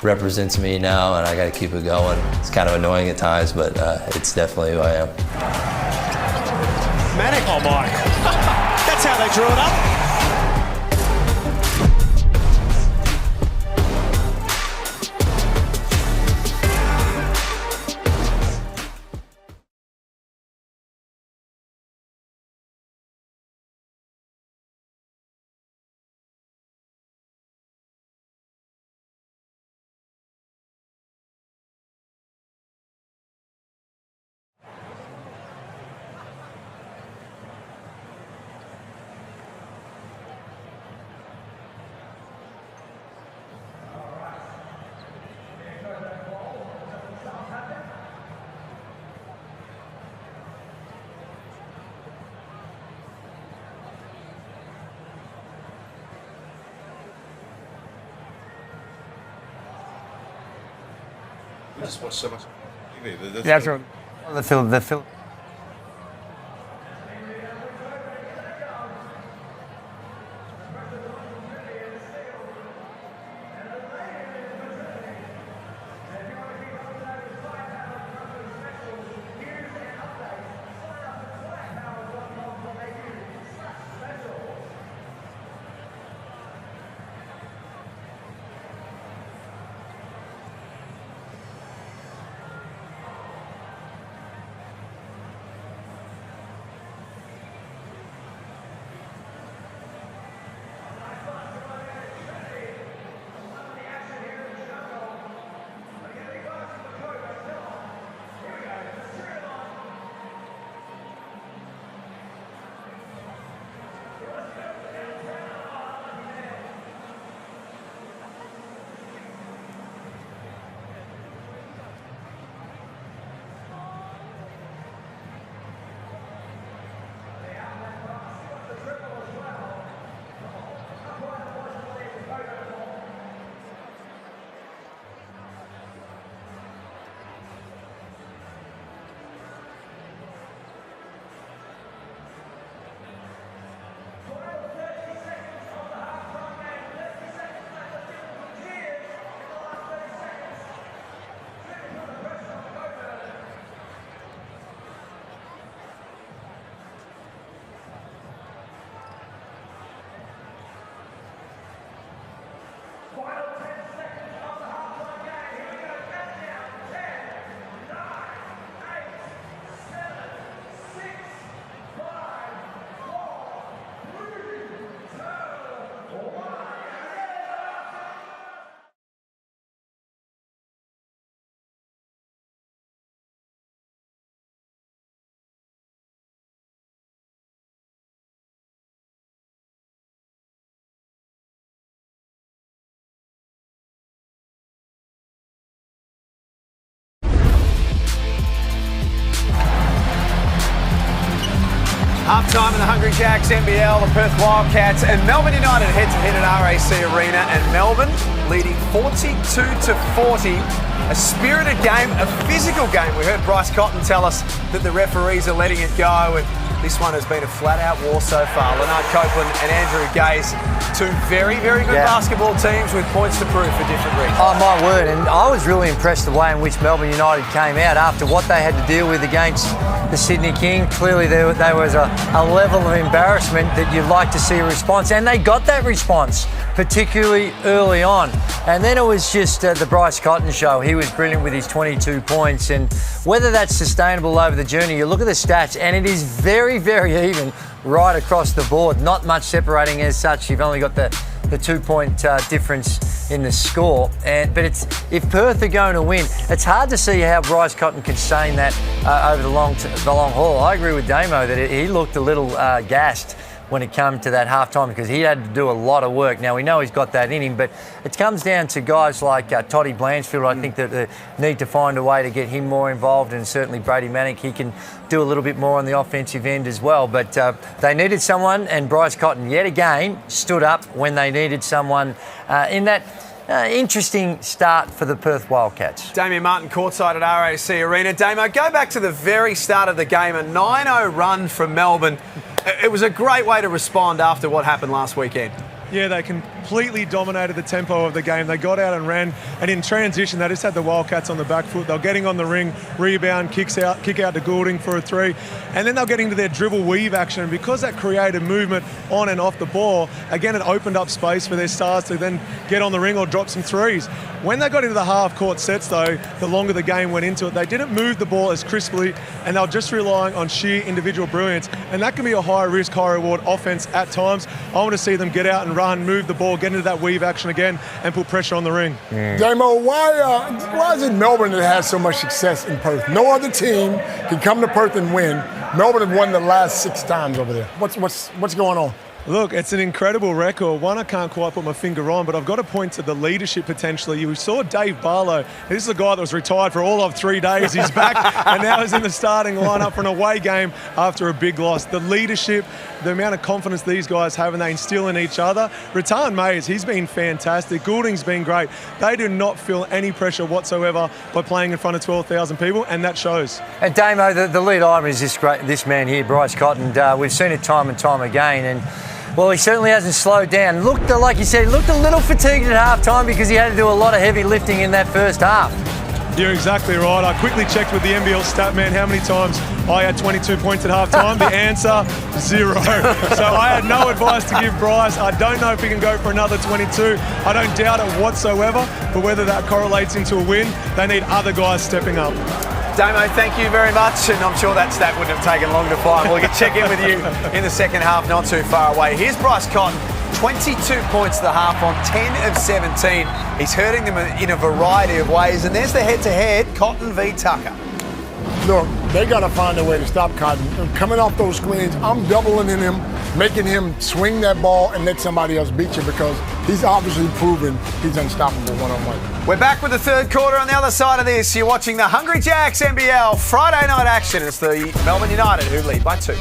represents me now, and I got to keep it going. It's kind of annoying at times, but it's definitely who I am. Manick. Oh my! That's how they drew it up. We just watch so much TV. Yeah, sure. The film. Half-time in the Hungry Jacks NBL, the Perth Wildcats and Melbourne United head-to-head at RAC Arena, and Melbourne leading 42-40. A spirited game, a physical game. We heard Bryce Cotton tell us that the referees are letting it go, and this one has been a flat-out war so far. Leonard Copeland and Andrew Gaze, two very, very good basketball teams with points to prove for different reasons. Oh, my word. And I was really impressed the way in which Melbourne United came out after what they had to deal with against the Sydney King. Clearly, there was a level of embarrassment that you'd like to see a response, and they got that response, particularly early on. And then it was just the Bryce Cotton show. He was brilliant with his 22 points, and whether that's sustainable over the journey, you look at the stats, and it is very, very even right across the board. Not much separating as such. You've only got the 2-point difference in the score. But if Perth are going to win, it's hard to see how Bryce Cotton can sustain that over the long haul. I agree with Damo that he looked a little gassed when it came to that half-time because he had to do a lot of work. Now, we know he's got that in him, but it comes down to guys like Toddy Blanchfield. I think that they need to find a way to get him more involved, and certainly Brady Manick, he can do a little bit more on the offensive end as well. But they needed someone, and Bryce Cotton yet again stood up when they needed someone in that interesting start for the Perth Wildcats. Damien Martin courtside at RAC Arena. Damo, go back to the very start of the game, a 9-0 run from Melbourne. It was a great way to respond after what happened last weekend. Yeah, they completely dominated the tempo of the game. They got out and ran, and in transition, they just had the Wildcats on the back foot. They were getting on the ring, rebound, kick out to Goulding for a three, and then they were getting to their dribble weave action. And because that created movement on and off the ball, again, it opened up space for their stars to then get on the ring or drop some threes. When they got into the half-court sets, though, the longer the game went into it, they didn't move the ball as crisply, and they were just relying on sheer individual brilliance. And that can be a high-risk, high-reward offense at times. I want to see them get out and run, move the ball, get into that weave action again, and put pressure on the ring. Damo, why is it Melbourne that has so much success in Perth? No other team can come to Perth and win. Melbourne have won the last 6 times over there. What's going on? Look, it's an incredible record. One I can't quite put my finger on, but I've got to point to the leadership potentially. You saw Dave Barlow. This is a guy that was retired for all of 3 days. He's back and now he's in the starting lineup for an away game after a big loss. The leadership, the amount of confidence these guys have and they instill in each other. Rattan Mayes, he's been fantastic. Goulding's been great. They do not feel any pressure whatsoever by playing in front of 12,000 people, and that shows. And Damo, the lead item is this man here, Bryce Cotton. We've seen it time and time again, and well, he certainly hasn't slowed down. Looked, like you said, he looked a little fatigued at half-time because he had to do a lot of heavy lifting in that first half. You're exactly right. I quickly checked with the NBL stat man how many times I had 22 points at half-time. The answer, 0. So I had no advice to give Bryce. I don't know if he can go for another 22. I don't doubt it whatsoever, but whether that correlates into a win, they need other guys stepping up. Damo, thank you very much, and I'm sure that stat wouldn't have taken long to find. We'll check in with you in the second half, not too far away. Here's Bryce Cotton, 22 points to the half on 10 of 17. He's hurting them in a variety of ways, and there's the head-to-head, Cotton v Tucker. Look, they got to find a way to stop Cotton. Coming off those screens, I'm doubling in him, making him swing that ball and let somebody else beat you because he's obviously proven he's unstoppable one-on-one. We're back with the third quarter on the other side of this. You're watching the Hungry Jacks NBL Friday night action. It's the Melbourne United who lead by 2.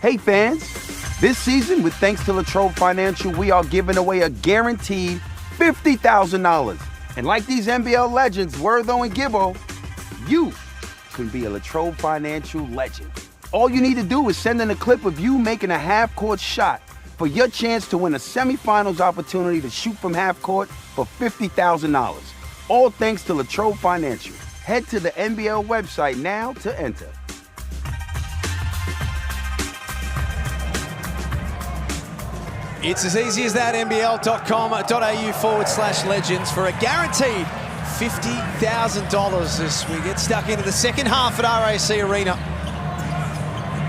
Hey fans, this season with thanks to Latrobe Financial, we are giving away a guaranteed $50,000. And like these NBL legends, Wortho and Gibbo, you can be a Latrobe Financial legend. All you need to do is send in a clip of you making a half-court shot for your chance to win a semifinals opportunity to shoot from half court for $50,000. All thanks to Latrobe Financial. Head to the NBL website now to enter. It's as easy as that, nbl.com.au/legends for a guaranteed $50,000 as we get stuck into the second half at RAC Arena.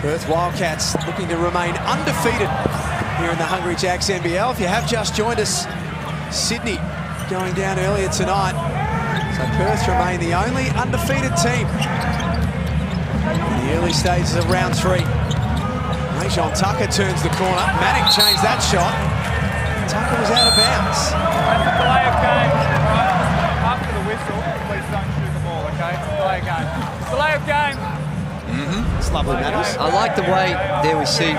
Perth Wildcats looking to remain undefeated here in the Hungry Jacks NBL. If you have just joined us, Sydney going down earlier tonight. So Perth remain the only undefeated team in the early stages of round 3. Rajon Tucker turns the corner. Manic changed that shot. Tucker was out of bounds. That's a delay of game. After the whistle, please don't shoot the ball, okay? Delay of game. Delay of game. It's lovely, Matters. I like the way there we see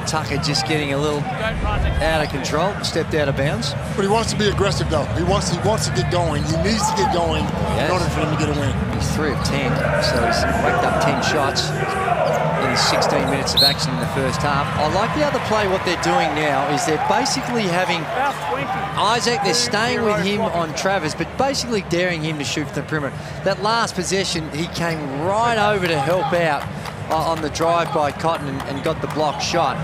Tucker just getting a little out of control, stepped out of bounds. But he wants to be aggressive, though. He wants to get going. He needs to get going in order for him to get a win. He's 3 of 10, so he's racked up 10 shots in 16 minutes of action in the first half. I like the other play. What they're doing now is they're basically having Isaac, they're staying with him on Travers, but basically daring him to shoot from the perimeter. That last possession, he came right over to help out on the drive by Cotton and got the block shot.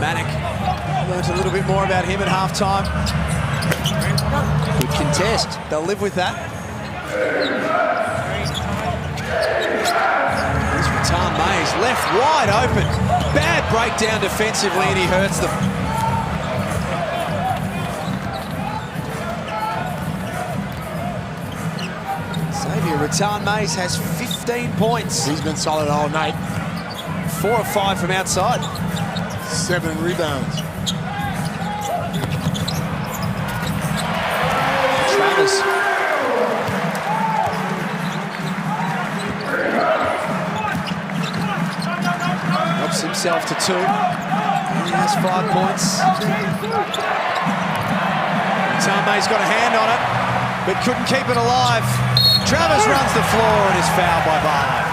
Manic learned a little bit more about him at halftime. Good contest. They'll live with that. Here's Ratan Mays, left wide open. Bad breakdown defensively, and he hurts them. Xavier Ratan Mays has 15 points. He's been solid all night. 4 of 5 from outside. 7 rebounds. Travers. Helps himself to 2. He has 5 points. Tame's got a hand on it, but couldn't keep it alive. Travers runs the floor and is fouled by Barlow.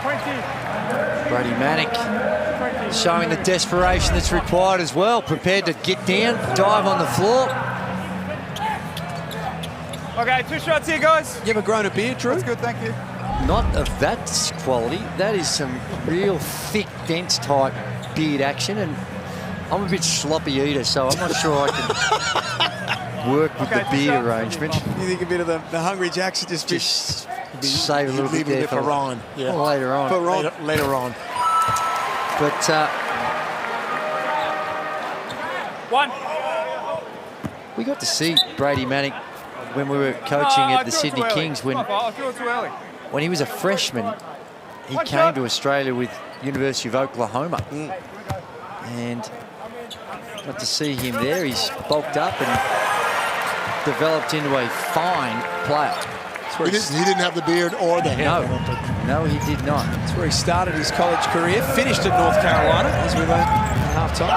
20. Brady Manic showing the desperation that's required as well. Prepared to get down, dive on the floor. Okay, 2 shots here, guys. You ever grown a beard, Drew? That's good, thank you. Not of that quality. That is some real thick, dense type beard action, and I'm a bit sloppy eater, so I'm not sure I can work with the beard arrangement. You think a bit of the Hungry Jacks just save a little bit there for Ron. Yeah. Later on. Later on. But 1. we got to see Brady Manic when we were coaching at the Sydney Kings I threw it too early. when he was a freshman. He came to Australia with University of Oklahoma, and got to see him there. He's bulked up and developed into a fine player. He didn't have the beard or the hair. No, he did not. That's where he started his college career. Finished at North Carolina, as we learned at halftime.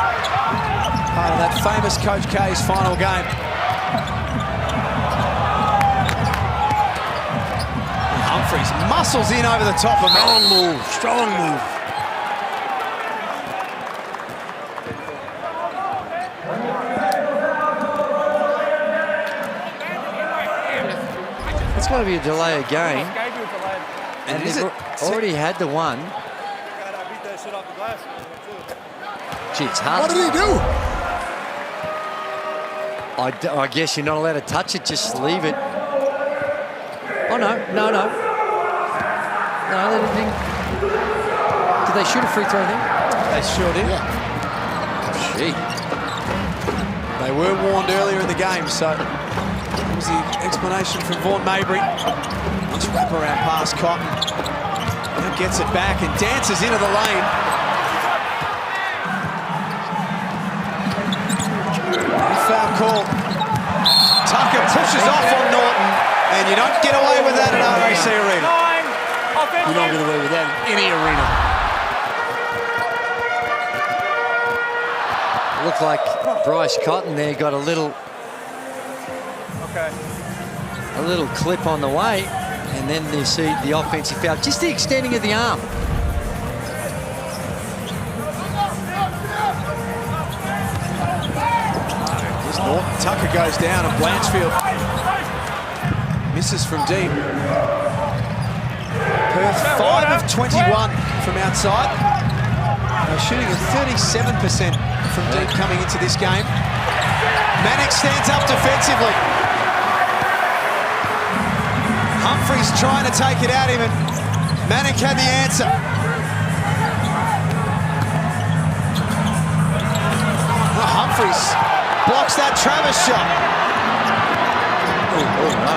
Part of that famous Coach K's final game. Humphries muscles in over the top of him. Strong move. It's going to be a delay of game. And they've already had the one. Gee, it's hard. What did he do? I guess you're not allowed to touch it, just leave it. Oh, no. No, they didn't. Did they shoot a free throw then? They sure did. Yeah. Gee. They were warned earlier in the game, so that was the explanation from Vaughn Mabry. Nice wraparound pass, Cotton. Now gets it back and dances into the lane. Foul call. Tucker pushes off on Norton, and you don't get away with that at RAC Arena. You don't get away with that in any arena. Looked like Bryce Cotton there got a little clip on the way, and then you see the offensive foul, just the extending of the arm. Here's Norton. Tucker goes down, and Blanchfield misses from deep. Perth 5 of 21 from outside. They're shooting at 37% from deep coming into this game. Manick stands up defensively. Humphries trying to take it at him, and Manick had the answer. Well, Humphries blocks that Travis shot. Oh no.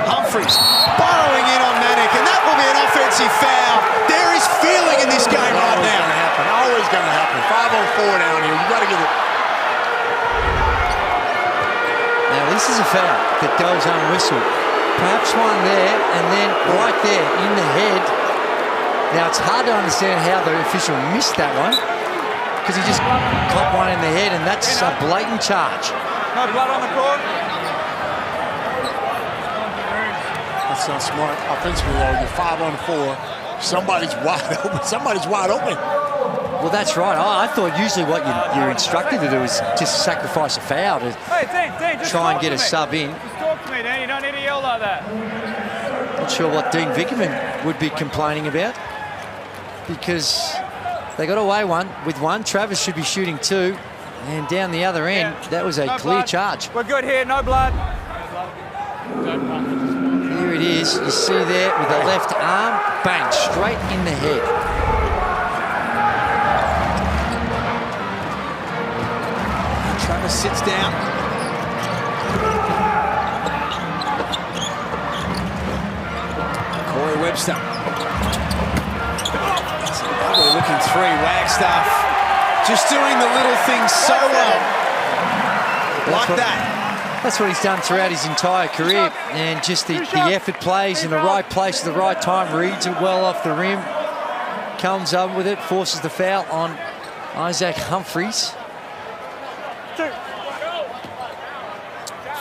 Humphries borrowing in on Manick, and that will be an offensive foul. There is feeling in this game right now. Always going to happen. 5-on-4 down here. You got to get it. Now this is a foul that goes unwhistled. Perhaps one there, and then right there in the head. Now it's hard to understand how the official missed that one, because he just caught one in the head, and that's a blatant charge. No blood on the court. That's not smart. Offensively, though, you're 5-on-4. Somebody's wide open. Somebody's wide open. Well, that's right. I thought usually what you're instructed to do is just sacrifice a foul to Just try and talk get to a me. sub in. Just talk to me, Dan. You don't need to yell like that. Not sure what Dean Vickerman would be complaining about, because they got away with one. Travis should be shooting 2, and down the other end, that was a clear charge. We're good here. No blood. Here it is. You see there with the left arm, bang, straight in the head. Travis sits down. Corey Webster. It's an ugly looking 3. Wagstaff just doing the little things so well. That's what he's done throughout his entire career, and just the effort plays in the right place at the right time, reads it well off the rim, comes up with it, forces the foul on Isaac Humphries.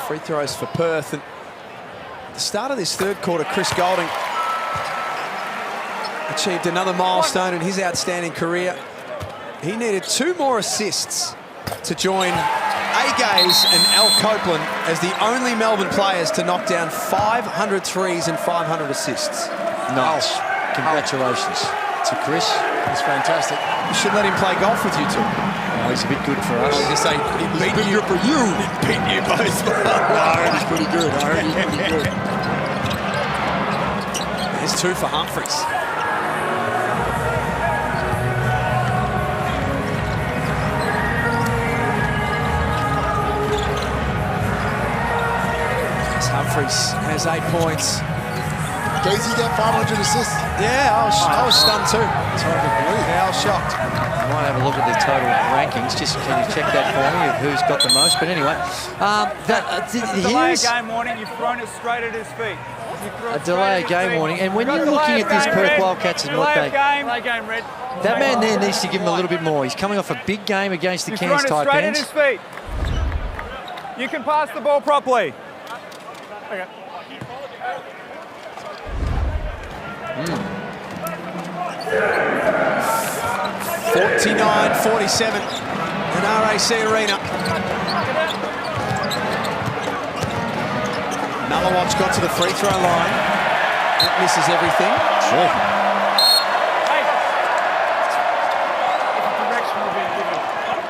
Free throws for Perth, and at the start of this third quarter, Chris Golding achieved another milestone in his outstanding career. He needed 2 more assists to join Agaze and Al Copeland as the only Melbourne players to knock down 500 threes and 500 assists. Nice. Congratulations to Chris. It's fantastic. You should let him play golf with you two. Oh, he's a bit good for us. I was going to say, he beat you for you. He beat you both. I heard he's pretty good. There's 2 for Humphries. Humphries has 8 points. Casey got 500 assists. Yeah, I was stunned too. It's hard to believe. Yeah, I was shocked. I might have a look at the total rankings. Just can you check that for me of who's got the most? But anyway, Delay a game warning. You've thrown it straight at his feet. A delay game warning. And when you're looking at this Perth Wildcats and what they... Delay game, Red. That man there needs to give him a little bit more. He's coming off a big game against the Cairns Taipans. Taipans. Straight at his feet. You can pass the ball properly. Okay. 49-47 in RAC Arena. Nullawatch got to the free throw line. That misses everything. Hey. Direction we've been given.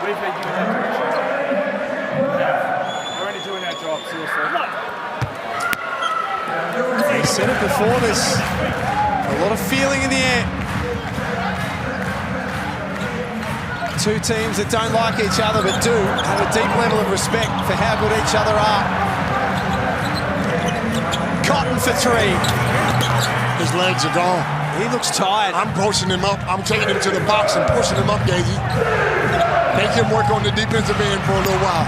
We've been given that direction. We're only doing our job, seriously. He said it before, there's a lot of feeling in the air. 2 teams that don't like each other but do have a deep level of respect for how good each other are. Cotton for 3. His legs are gone. He looks tired. I'm posting him up. I'm taking him to the box and pushing him up, Gazy. Make him work on the defensive end for a little while.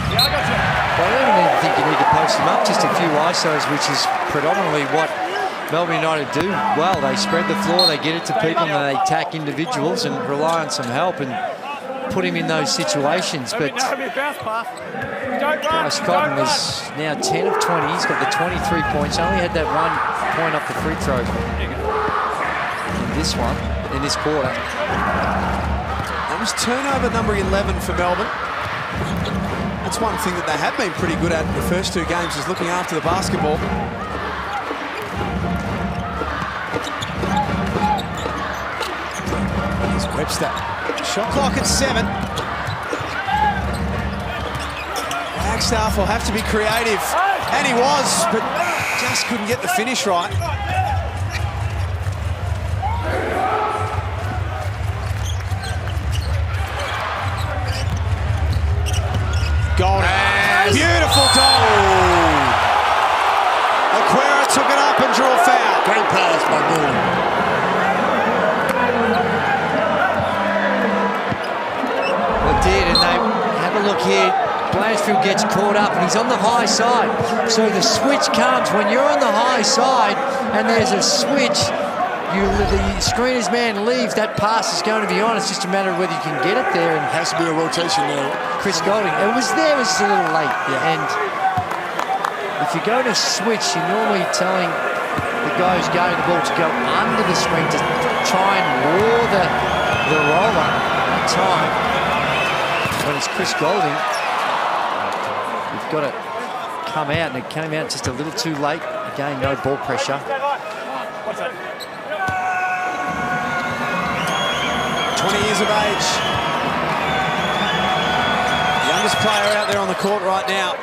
Well, I don't even think you need to post him up, just a few ISOs, which is predominantly what Melbourne United do well. They spread the floor, they get it to people, and they attack individuals and rely on some help and put him in those situations. But Bryce Cotton is now 10 of 20. He's got the 23 points. Only had that 1 point off the free throw in this one, in this quarter. That was turnover number 11 for Melbourne. That's one thing that they have been pretty good at in the first two games, is looking after the basketball. Here's Webster. Shot clock at 7. Wagstaff will have to be creative. And he was, but just couldn't get the finish right. Golding. Beautiful goal. Aquera took it up and drew a foul. Great pass by Golding. Well, it did, and they have a look here. Blanchfield gets caught up, and he's on the high side. So the switch comes when you're on the high side, and there's a switch. The screener's man leaves, that pass is going to be on. It's just a matter of whether you can get it there. And has to be a rotation there. Chris Golding, it was there, it was a little late. Yeah. And if you go to switch, you're normally telling the guy who's guarding the ball to go under the screen to try and lure the roller in time. When it's Chris Golding, you've got to come out, and it came out just a little too late. Again, no ball pressure. 20 years of age. Youngest player out there on the court right now.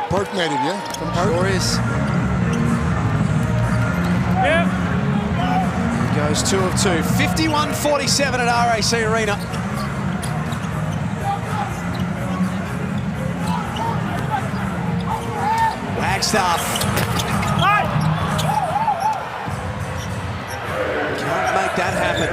Perth native, yeah? From Perth. Sure is. Yeah. Goes 2 of 2. 51-47 at RAC Arena. Wagstaff. Can't make that happen.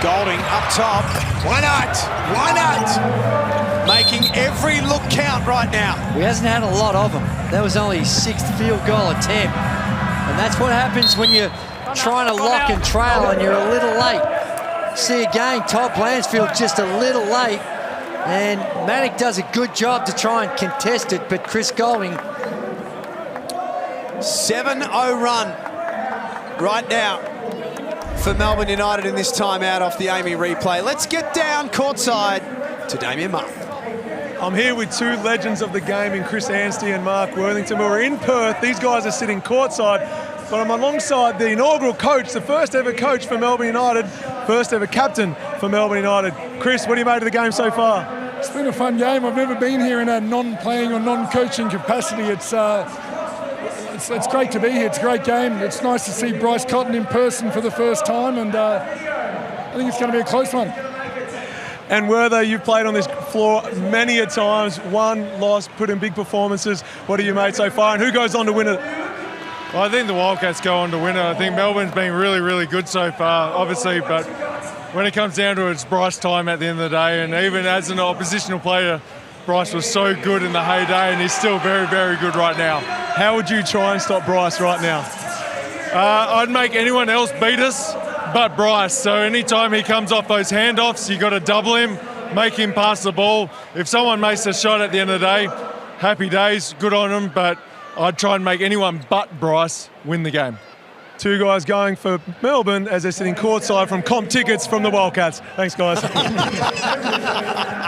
Golding up top. Why not? Why not? Making every look count right now. He hasn't had a lot of them. That was only his 6th field goal attempt. And that's what happens when you're trying to lock and trail and you're a little late. See again, Todd Blanchfield just a little late. And Manick does a good job to try and contest it, but Chris Golding. 7-0 run right now for Melbourne United in this timeout off the Amy replay. Let's get down courtside to Damien Mark. I'm here with two legends of the game in Chris Anstey and Mark Worthington. We're in Perth. These guys are sitting courtside, but I'm alongside the inaugural coach, the first ever coach for Melbourne United, first ever captain for Melbourne United. Chris, what do you make of the game so far? It's been a fun game. I've never been here in a non-playing or non-coaching capacity. It's great to be here. It's a great game. It's nice to see Bryce Cotton in person for the first time, and I think it's going to be a close one. And Werther, you've played on this floor many a times, won, lost, put in big performances. What have you made so far, and who goes on to win it? Well, I think the Wildcats go on to win it. I think Melbourne's been really, really good so far, obviously, but when it comes down to it, it's Bryce time at the end of the day, and even as an oppositional player, Bryce was so good in the heyday, and he's still very, very good right now. How would you try and stop Bryce right now? I'd make anyone else beat us but Bryce. So anytime he comes off those handoffs, you got to double him, make him pass the ball. If someone makes a shot at the end of the day, happy days, good on him, but I'd try and make anyone but Bryce win the game. Two guys going for Melbourne as they're sitting courtside from comp tickets from the Wildcats. Thanks, guys.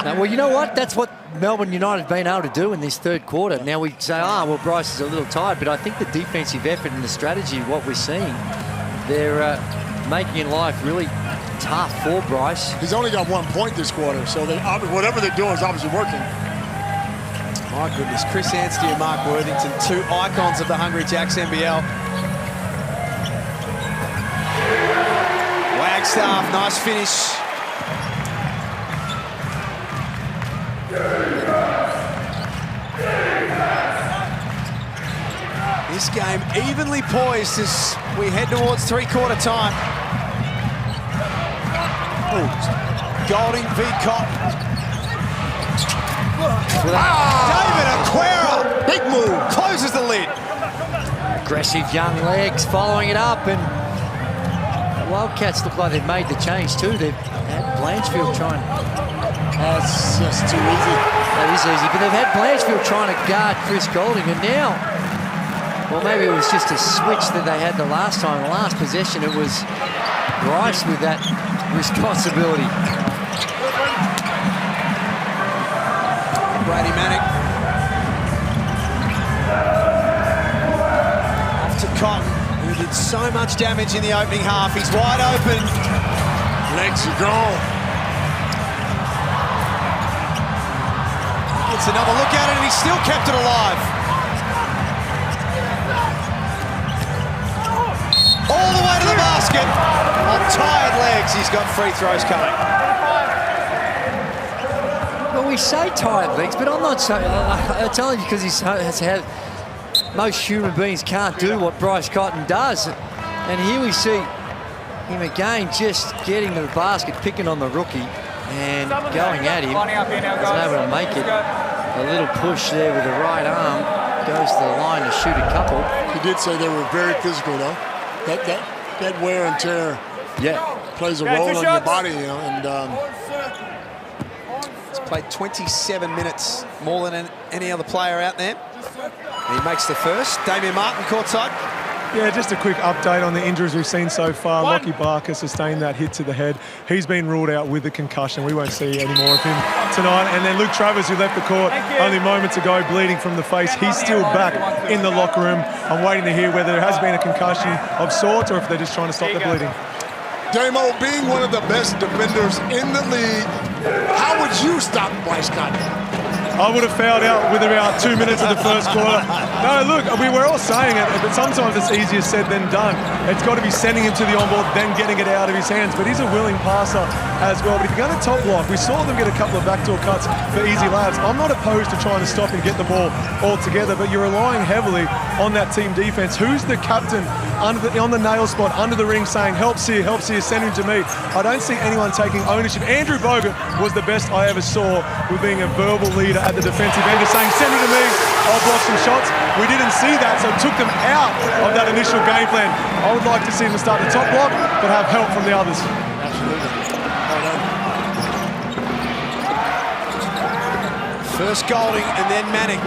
Now, well, you know what? That's what Melbourne United have been able to do in this third quarter. Now we say, well, Bryce is a little tired, but I think the defensive effort and the strategy, what we're seeing, they're making life really tough for Bryce. He's only got 1 point this quarter, so whatever they're doing is obviously working. My goodness, Chris Anstey and Mark Worthington, two icons of the Hungry Jacks NBL. Wagstaff, nice finish. This game evenly poised as we head towards three-quarter time. Golding v. Cotton. David Aquera. Big move. Closes the lid. Aggressive young legs following it up, and the Wildcats look like they've made the change too. They've had Blanchfield trying. That's just too easy. That is easy, but they've had Blanchfield trying to guard Chris Golding, and now, well, maybe it was just a switch that they had the last time. The last possession, it was Bryce with that responsibility. Brady Manick. Off to Cotton, who did so much damage in the opening half. He's wide open. Legs are gone. Gets another look at it, and he's still kept it alive. All the way to the basket. On tired legs, he's got free throws coming. Well, we say tired legs, but I'm not saying. It's only because he has had. Most human beings can't do what Bryce Cotton does, and here we see him again, just getting to the basket, picking on the rookie, and going at him. He's able to make it. A little push there with the right arm, goes to the line to shoot a couple. He did say they were very physical, though. That wear and tear, plays a role in your body, you know. And he's played 27 minutes, more than any other player out there. And he makes the first. Damian Martin courtside. Yeah, just a quick update on the injuries we've seen so far. Lockie Barker sustained that hit to the head. He's been ruled out with the concussion. We won't see any more of him tonight. And then Luke Travers, who left the court only moments ago, bleeding from the face. He's still back in the locker room. I'm waiting to hear whether there has been a concussion of sorts or if they're just trying to stop the bleeding. Damo, being one of the best defenders in the league, how would you stop Bryce Cotton? I would have fouled out with about 2 minutes of the first quarter. No, look, I mean, we're all saying it, but sometimes it's easier said than done. It's got to be sending him to the on-board, then getting it out of his hands. But he's a willing passer as well. But if you're going to top block, we saw them get a couple of backdoor cuts for easy layups. I'm not opposed to trying to stop and get the ball all together, but you're relying heavily on that team defense. Who's the captain on the nail spot, under the ring, saying, helps here, send him to me? I don't see anyone taking ownership. Andrew Bogut was the best I ever saw with being a verbal leader at the defensive end, of saying, send it to me, I'll block some shots. We didn't see that, so it took them out of that initial game plan. I would like to see them start the top block, but have help from the others. Absolutely. First Golding and then Manning.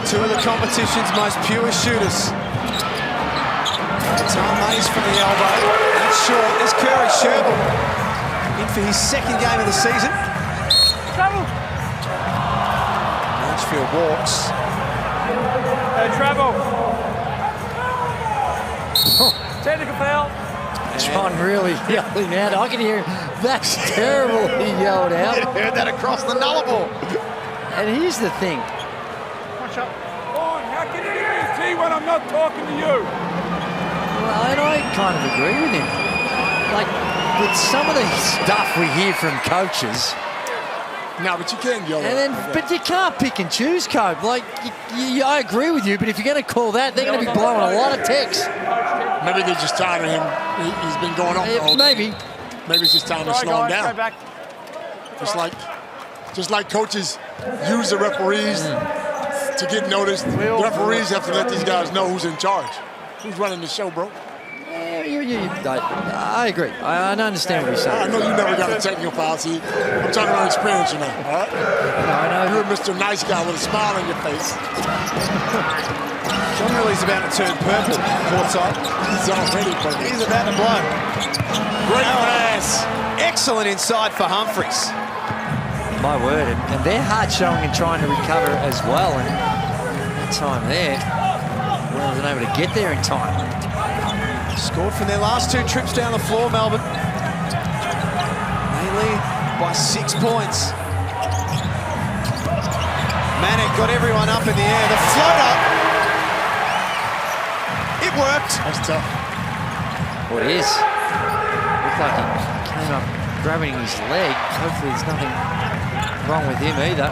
Two of the competition's most pure shooters. Tom Mays from the elbow. That's short. There's Curry Sherbill in for his second game of the season. Blanchfield walks. Travel. Technical foul. John really yelling out. I can hear that's terrible, he yelled out. You heard that across the nullable. And here's the thing. Watch up. How can you hear me when I'm not talking to you? Well, and I kind of agree with him. Like, with some of the stuff we hear from coaches. No, but you can yell. And then, but you can't pick and choose, Cope. Like, I agree with you, but if you're going to call that, they're going to be blowing a lot of texts. Maybe they're just tired of him. He's been going on. Maybe. Maybe it's just time to slow him down. Just like coaches use the referees to get noticed, referees have to let these guys know who's in charge. Who's running the show, bro? I agree. I understand what you're saying. I know you never got a technical foul, see. I'm talking about experience, you know. All right? No, I know. You're Mr. Nice Guy with a smile on your face. John Riley's about to turn purple courtside. He's already purple. He's about to blow. Great pass. Excellent inside for Humphries. My word, and they're hard showing and trying to recover as well, and that time there, well, wasn't able to get there in time. Scored from their last two trips down the floor, Melbourne. They lead by 6 points. Manick got everyone up in the air. The floater, it worked. That's tough. Well, it is. Looked like he came up grabbing his leg. Hopefully there's nothing wrong with him either.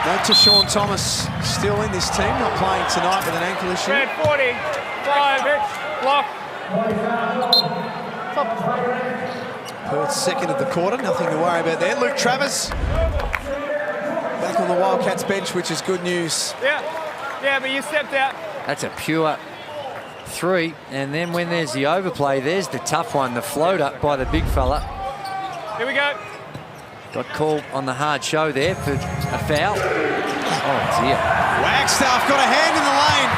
Note to Sean Thomas, still in this team, not playing tonight with an ankle issue. Red 40. Block. Perth second of the quarter, nothing to worry about there. Luke Travers back on the Wildcats bench, which is good news. Yeah, but you stepped out. That's a pure 3. And then when there's the overplay, there's the tough one, the floater by the big fella. Here we go. Got called on the hard show there for a foul. Oh, dear. Wagstaff got a hand in the lane.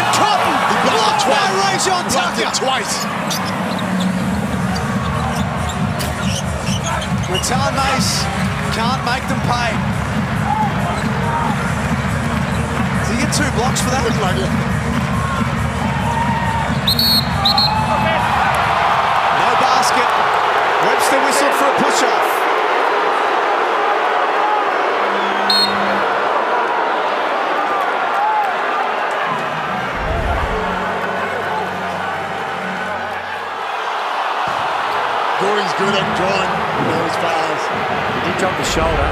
And Cotton blocked by Rajon Tucker. Twice. Return Mace can't make them pay. Did he get 2 blocks for that? Looks like it. No basket. Webster whistled for a push-off. Gordy's good at drawing those fouls. He did drop the shoulder.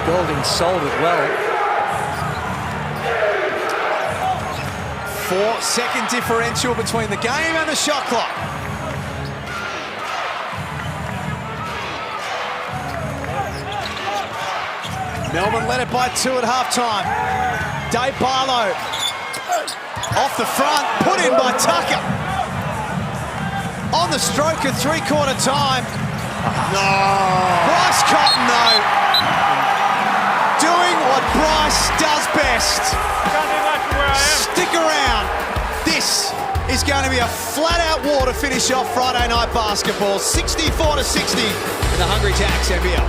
Golding sold it well. 4-second differential between the game and the shot clock. Melbourne led it by 2 at halftime. Dave Barlow off the front, put in by Tucker. On the stroke of 3/4 time. No. Bryce Cotton, though, doing what Bryce does best. Can't do much from where I am. Stick around. This is going to be a flat-out war to finish off Friday night basketball. 64-60 in the Hungry Jacks NBL.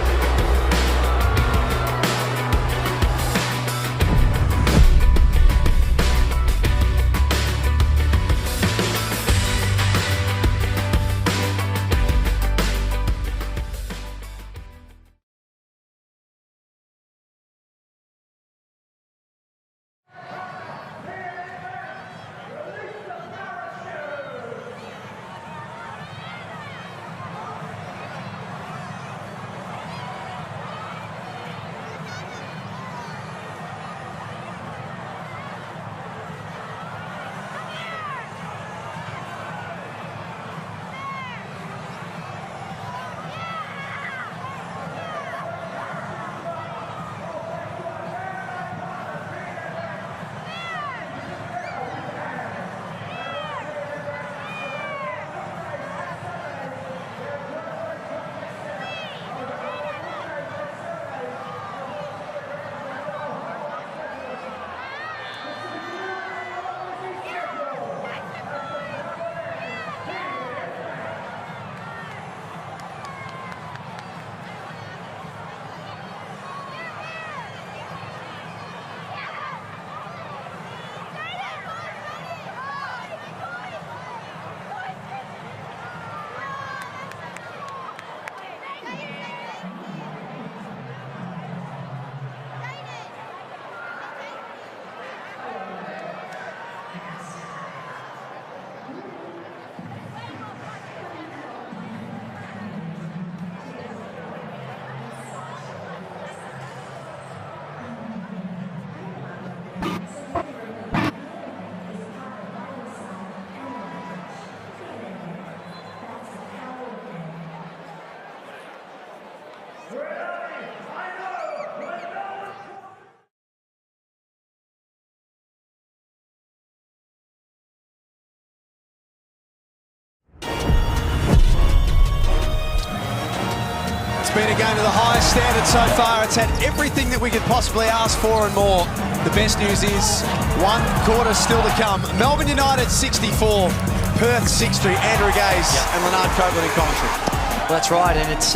It's been a game to the highest standard so far. It's had everything that we could possibly ask for and more. The best news is 1 quarter still to come. Melbourne United 64, Perth 63. Andrew Gaze and Leonard Copeland in commentary. Well, that's right, and it's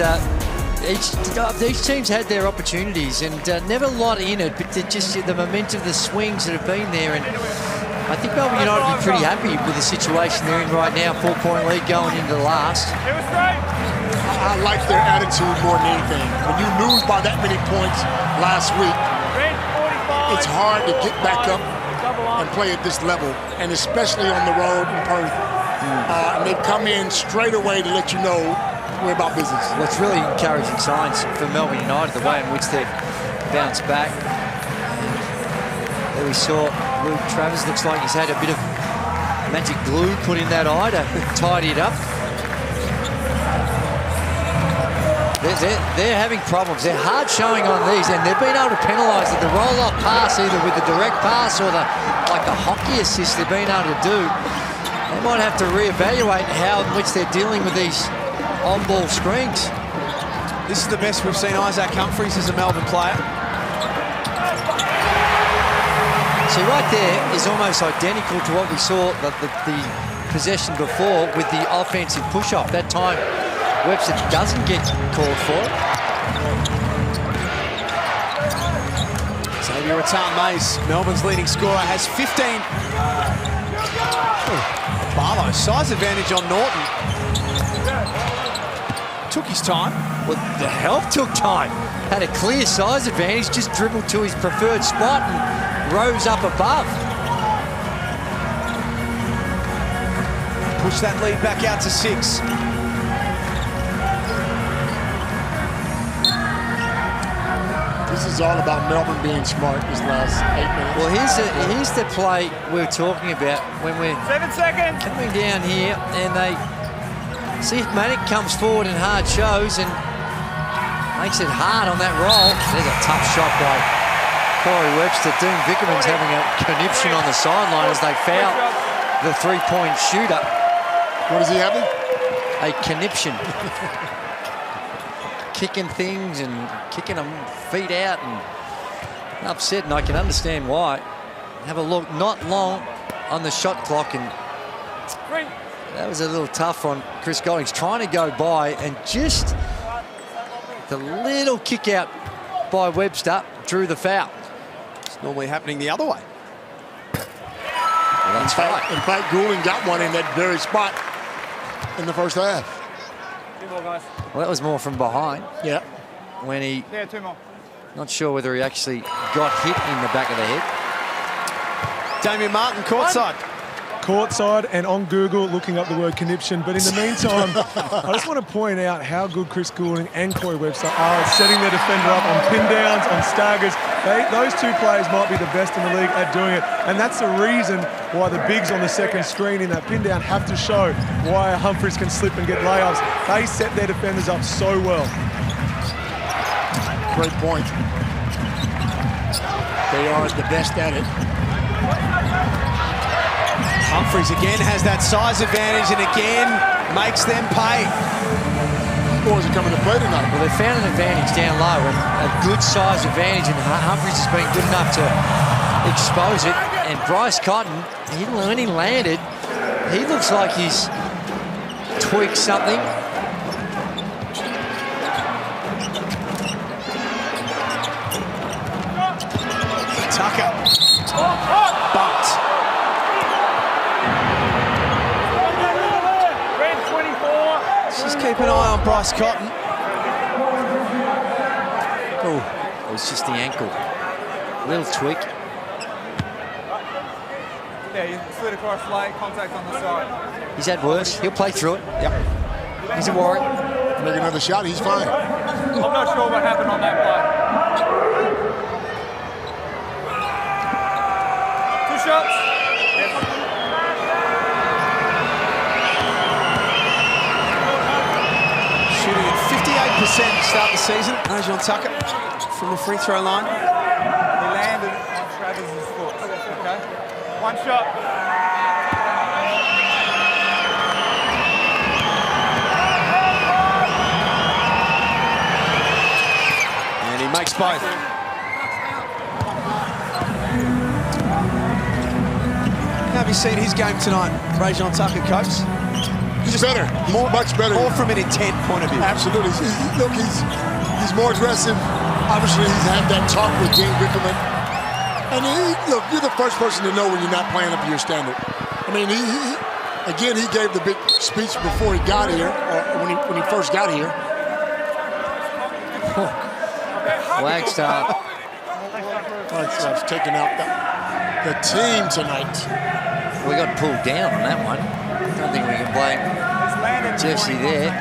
each team's had their opportunities and never a lot in it, but just the momentum, the swings that have been there, and I think Melbourne United will be pretty happy with the situation they're in right now. 4-point lead going into the last. It was great. I like their attitude more than anything. When you lose by that many points last week, it's hard to get back up and play at this level, and especially on the road in Perth. And they've come in straight away to let you know we're about business. Well, it's really encouraging signs for Melbourne United, the way in which they've bounced back. There we saw Luke Travers looks like he's had a bit of magic glue put in that eye to tidy it up. They're having problems. They're hard showing on these, and they've been able to penalise it. The roll-off pass, either with the direct pass or the hockey assist they've been able to do. They might have to reevaluate how in which they're dealing with these on-ball screens. This is the best we've seen Isaac Humphries as a Melbourne player. See, right there is almost identical to what we saw the possession before with the offensive push-off. That time, Webster doesn't get called for it. Xavier Rattan-Mays, Melbourne's leading scorer, has 15. Barlow, size advantage on Norton. Took his time. Well, the help took time. Had a clear size advantage, just dribbled to his preferred spot and rose up above. Push that lead back out to 6. This is all about Melbourne being smart this last 8 minutes. Well, here's the play we're talking about when we're 7 seconds coming down here, and they see if Manick comes forward and hard shows and makes it hard on that roll. There's a tough shot by Corey Webster. Dean Vickerman's having a conniption on the sideline as they foul the three-point shooter. What is he having? A conniption. Kicking things and kicking them feet out and upset, and I can understand why. Have a look, not long on the shot clock, and that was a little tough on Chris Golding's trying to go by, and just the little kick out by Webster drew the foul. It's normally happening the other way. Well, that's right. In fact, Goulding got one in that very spot in the first half. Two more, guys. Well, that was more from behind. Yeah. When he, Yeah, two more. not sure whether he actually got hit in the back of the head. Damian Martin, courtside. Courtside and on Google looking up the word conniption. But in the meantime, I just want to point out how good Chris Goulding and Corey Webster are at setting their defender up on pin downs, on staggers. Those two players might be the best in the league at doing it. And that's the reason why the bigs on the second screen in that pin down have to show why Humphries can slip and get layups. They set their defenders up so well. Great point. They are the best at it. Humphries again has that size advantage and again makes them pay. Or is it coming to play tonight? Well, they found an advantage down low, and a good size advantage, and Humphries has been good enough to expose it. And Bryce Cotton, when he landed, he looks like he's tweaked something. Tucker. Bumped. Just keep an eye on Bryce Cotton. Oh, it was just the ankle. Little tweak. Yeah, you slid across late, contact on the side. He's had worse. He'll play through it. Yep. He's a worry. Make another shot, he's fine. I'm not sure what happened on that play. 2 shots. Shooting at 58% to start the season. Rajon Tucker from the free throw line. He landed on Travis's foot. Okay. 1 shot. And he makes both. How have you seen his game tonight, Rajon Tucker, coach? He's better. He's much better. More from an intent point of view. Absolutely. Look, he's more aggressive. Obviously, he's had that talk with Dean Vickerman. And look, you're the first person to know when you're not playing up to your standard. I mean, again, he gave the big speech before he got here, or when he first got here. Flagstaff. Flagstaff's taking out the team tonight. We got pulled down on that one. I don't think we can blame Jesse there.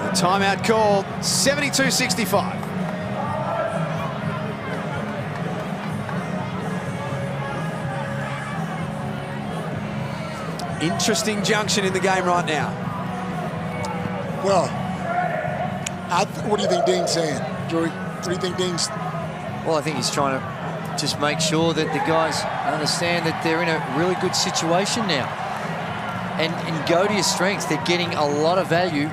The timeout called, 72-65. Interesting junction in the game right now. Well, what do you think Dean's saying, Joey? What do you think Dean's? Well, I think he's trying to just make sure that the guys understand that they're in a really good situation now. And go to your strengths. They're getting a lot of value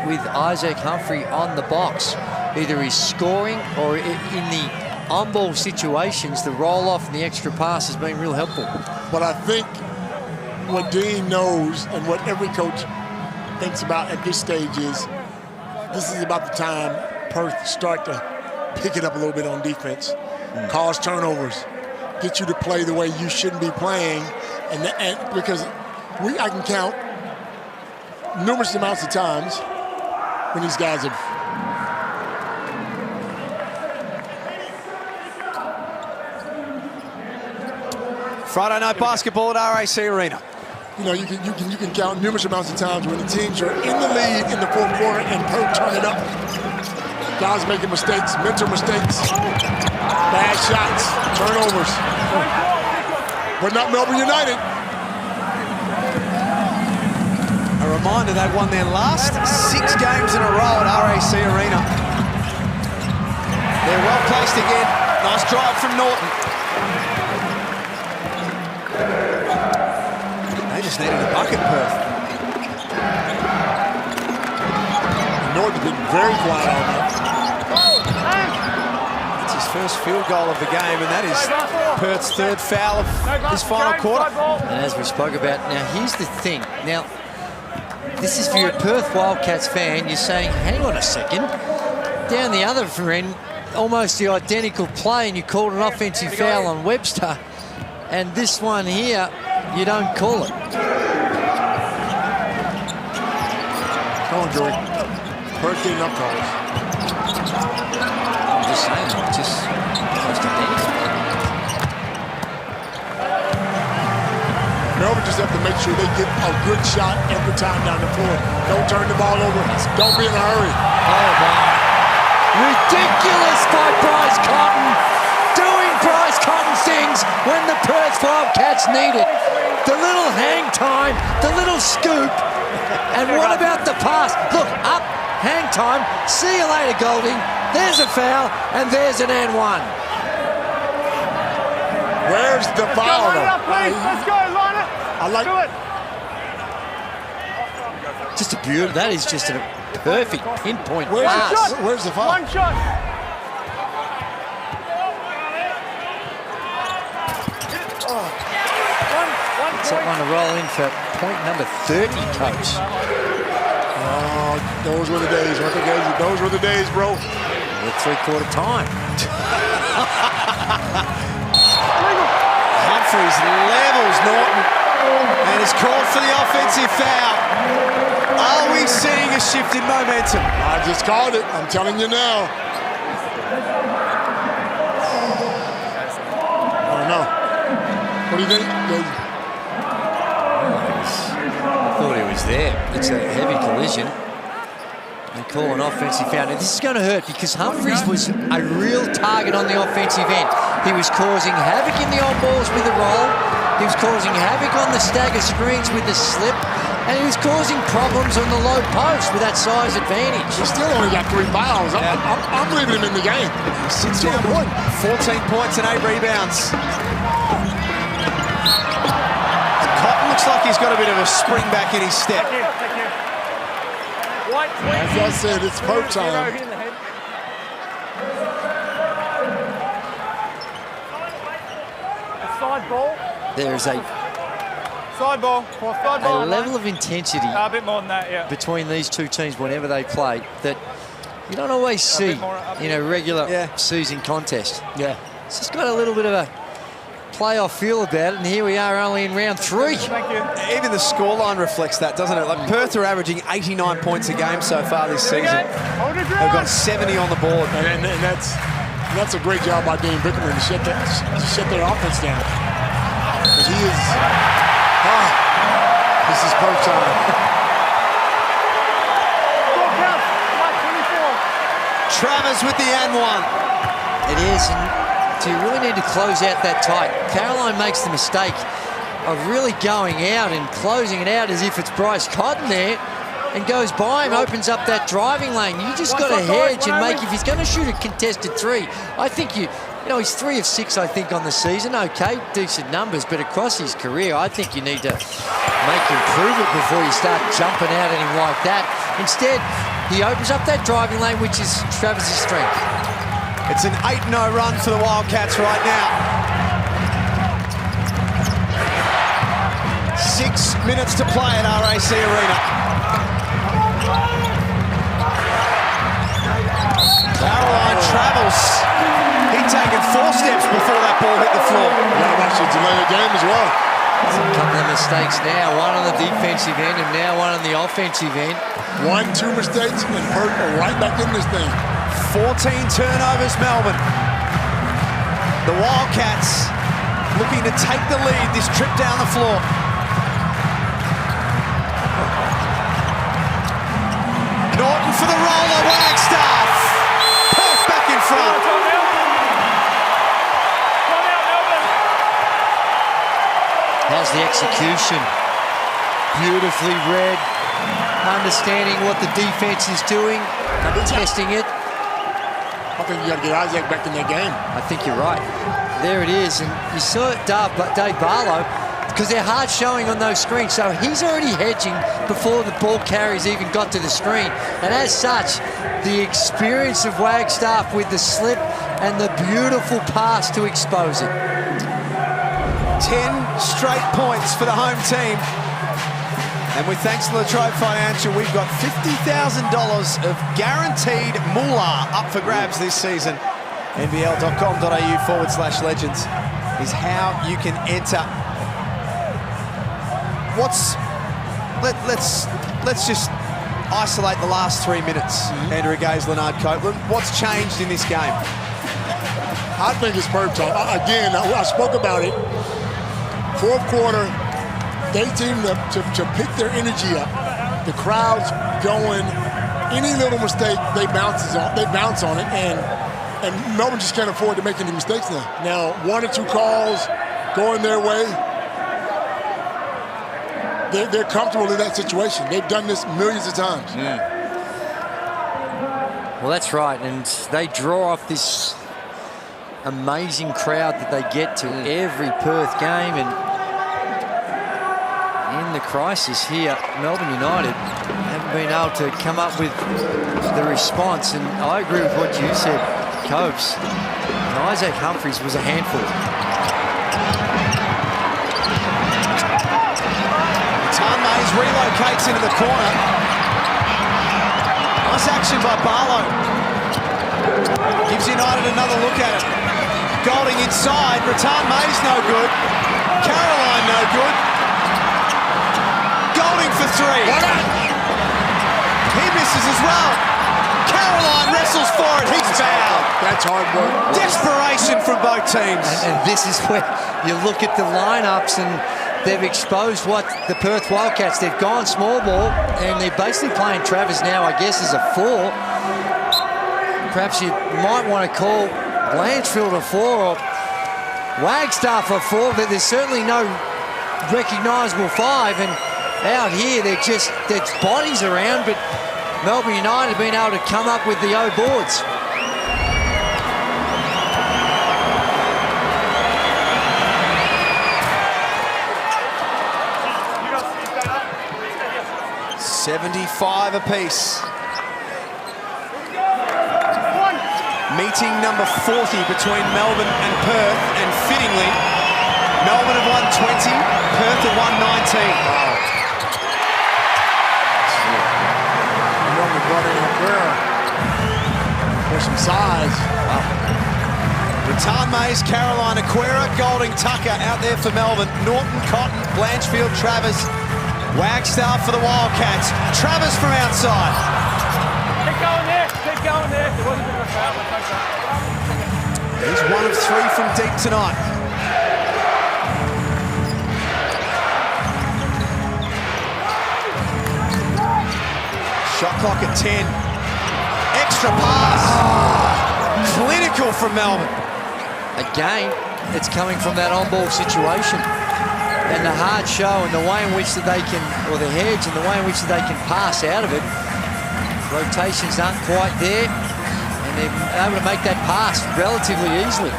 with Isaac Humphrey on the box. Either he's scoring or in the on-ball situations, the roll-off and the extra pass has been real helpful. But I think what Dean knows and what every coach thinks about at this stage is this is about the time Perth start to pick it up a little bit on defense, cause turnovers, get you to play the way you shouldn't be playing, and because I can count numerous amounts of times when these guys have Friday night basketball at RAC Arena. You know, you can count numerous amounts of times when the teams are in the lead in the fourth quarter and Perth turn it up. Guys making mistakes, mental mistakes, bad shots, turnovers. But not Melbourne United. A reminder they've won their last 6 games in a row at RAC Arena. They're well placed again. Nice drive from Norton. They just needed a bucket, Perth. Norton's been very quiet on that. It's his first field goal of the game, and that is Perth's 3rd foul of this final quarter. And as we spoke about, now here's the thing. Now, this is for your Perth Wildcats fan. You're saying, hang on a second. Down the other end, almost the identical play, and you called an offensive foul on Webster. And this one here, you don't call it. Come on, Joey. Perth getting up calls. I'm just saying, just identical. Melbourne just have to make sure they get a good shot every time down the floor. Don't turn the ball over. Don't be in a hurry. Oh, wow. Ridiculous by Bryce Cotton. Doing Bryce Cotton things when the Perth Wildcats need it. The little hang time, the little scoop. And what about the pass? Look, up, hang time. See you later, Golding. There's a foul, and there's an and one. Where's the foul? Let's go, line it. I like Do it. Just a beautiful. That is just a perfect pinpoint Where's pass. the foul? One shot. Someone to roll in for point number 30, coach. Oh, those were the days. Those were the days, bro. With 3/4 time. Humphreys levels Norton and is called for the offensive foul. Are we seeing a shift in momentum? I just called it. I'm telling you now. I don't know. What do you think? I thought he was there. It's a heavy collision. They call an offensive foul. Now, this is going to hurt because Humphreys was a real target on the offensive end. He was causing havoc in the on balls with the roll. He was causing havoc on the stagger screens with the slip. And he was causing problems on the low post with that size advantage. He still only got 3 fouls. I'm leaving him in the game. He's still on 14 points and 8 rebounds. Cotton looks like he's got a bit of a spring back in his step. As I said, it's Perth time. Side ball. There's a Side ball. Side ball. level of intensity A bit more than that, yeah. between these two teams whenever they play that you don't always see in a regular season contest. Yeah. It's just got a little bit of a playoff feel about it, and here we are only in round 3. Thank you. Even the scoreline reflects that, doesn't it? Like Perth are averaging 89 points a game so far this season. They've got 70 on the board. And that's a great job by Dean Bickerman to shut their offense down. Because he is, this is Perth time. Travers with the and one. It is, and do you really need to close out that tight? Caroline makes the mistake of really going out and closing it out as if it's Bryce Cotton there, and goes by him, opens up that driving lane. You just got to hedge and make, if he's going to shoot a contested three, I think you know, he's 3 of 6, I think, on the season. Okay, decent numbers, but across his career, I think you need to make him prove it before you start jumping out at him like that. Instead, he opens up that driving lane, which is Travis's strength. It's an 8-0 run for the Wildcats right now. 6 minutes to play at RAC Arena. Caroline travels. He'd taken 4 steps before that ball hit the floor. That actually delay the game as well. There's a couple of mistakes now, one on the defensive end and now one on the offensive end. 1-2 mistakes and Perth are right back in this thing. 14 turnovers, Melbourne. The Wildcats looking to take the lead this trip down the floor. Norton for the roller, Wagstaff. Perth back in front. How's the execution? Beautifully read, understanding what the defense is doing, testing it. I think you got to get Isaac back in that game. I think you're right. There it is, and you saw it, Dave Barlow, because they're hard showing on those screens, so he's already hedging before the ball carriers even got to the screen. And as such, the experience of Wagstaff with the slip and the beautiful pass to expose it. 10 straight points for the home team. And with thanks to Latrobe Financial, we've got $50,000 of guaranteed moolah up for grabs this season. NBL.com.au/legends is how you can enter. Let's just isolate the last 3 minutes. Andrew Gaze, Leonard Copeland. What's changed in this game? I think it's Perth time. Again, I spoke about it. Fourth quarter, they seem to pick their energy up. The crowd's going. Any little mistake, they bounce on it, and Melbourne just can't afford to make any mistakes now. Now, 1 or 2 calls going their way. They're comfortable in that situation. They've done this millions of times. Well, that's right, and they draw off this amazing crowd that they get to every Perth game, and in the crisis here, Melbourne United haven't been able to come up with the response, and I agree with what you said, Copes. Isaac Humphries was a handful. Mays relocates into the corner. Nice action by Barlow. Gives United another look at it. Golding inside. Rattan Mays no good. Caroline no good. Golding for 3. He misses as well. Caroline wrestles for it. He's fouled. That's hard work. Desperation from both teams. And this is where you look at the lineups, and they've exposed what the Perth Wildcats, they've gone small ball, and they're basically playing Travers now, I guess, as a 4. Perhaps you might want to call Blanchfield a 4 or Wagstaff a 4, but there's certainly no recognisable 5. And out here, they're just, there's bodies around, but Melbourne United have been able to come up with the O boards. $75 apiece. Meeting number 40 between Melbourne and Perth, and fittingly, Melbourne have won 20, Perth have won 19. Wow. Melbourne brought in Aquera for some size. Wow. Rattan Mays, Caroline Aquera, Golding Tucker out there for Melbourne. Norton, Cotton, Blanchfield, Travers. Wagstaff for the Wildcats. Travers from outside. Keep going there. Keep going there. There wasn't a bit of a foul, but take that. He's 1 of 3 from deep tonight. Shot clock at 10. Extra pass. Clinical from Melbourne. Again, it's coming from that on-ball situation. And and the hard show and the way in which that they can, or the hedge and the way in which they can pass out of it. Rotations aren't quite there, and they're able to make that pass relatively easily.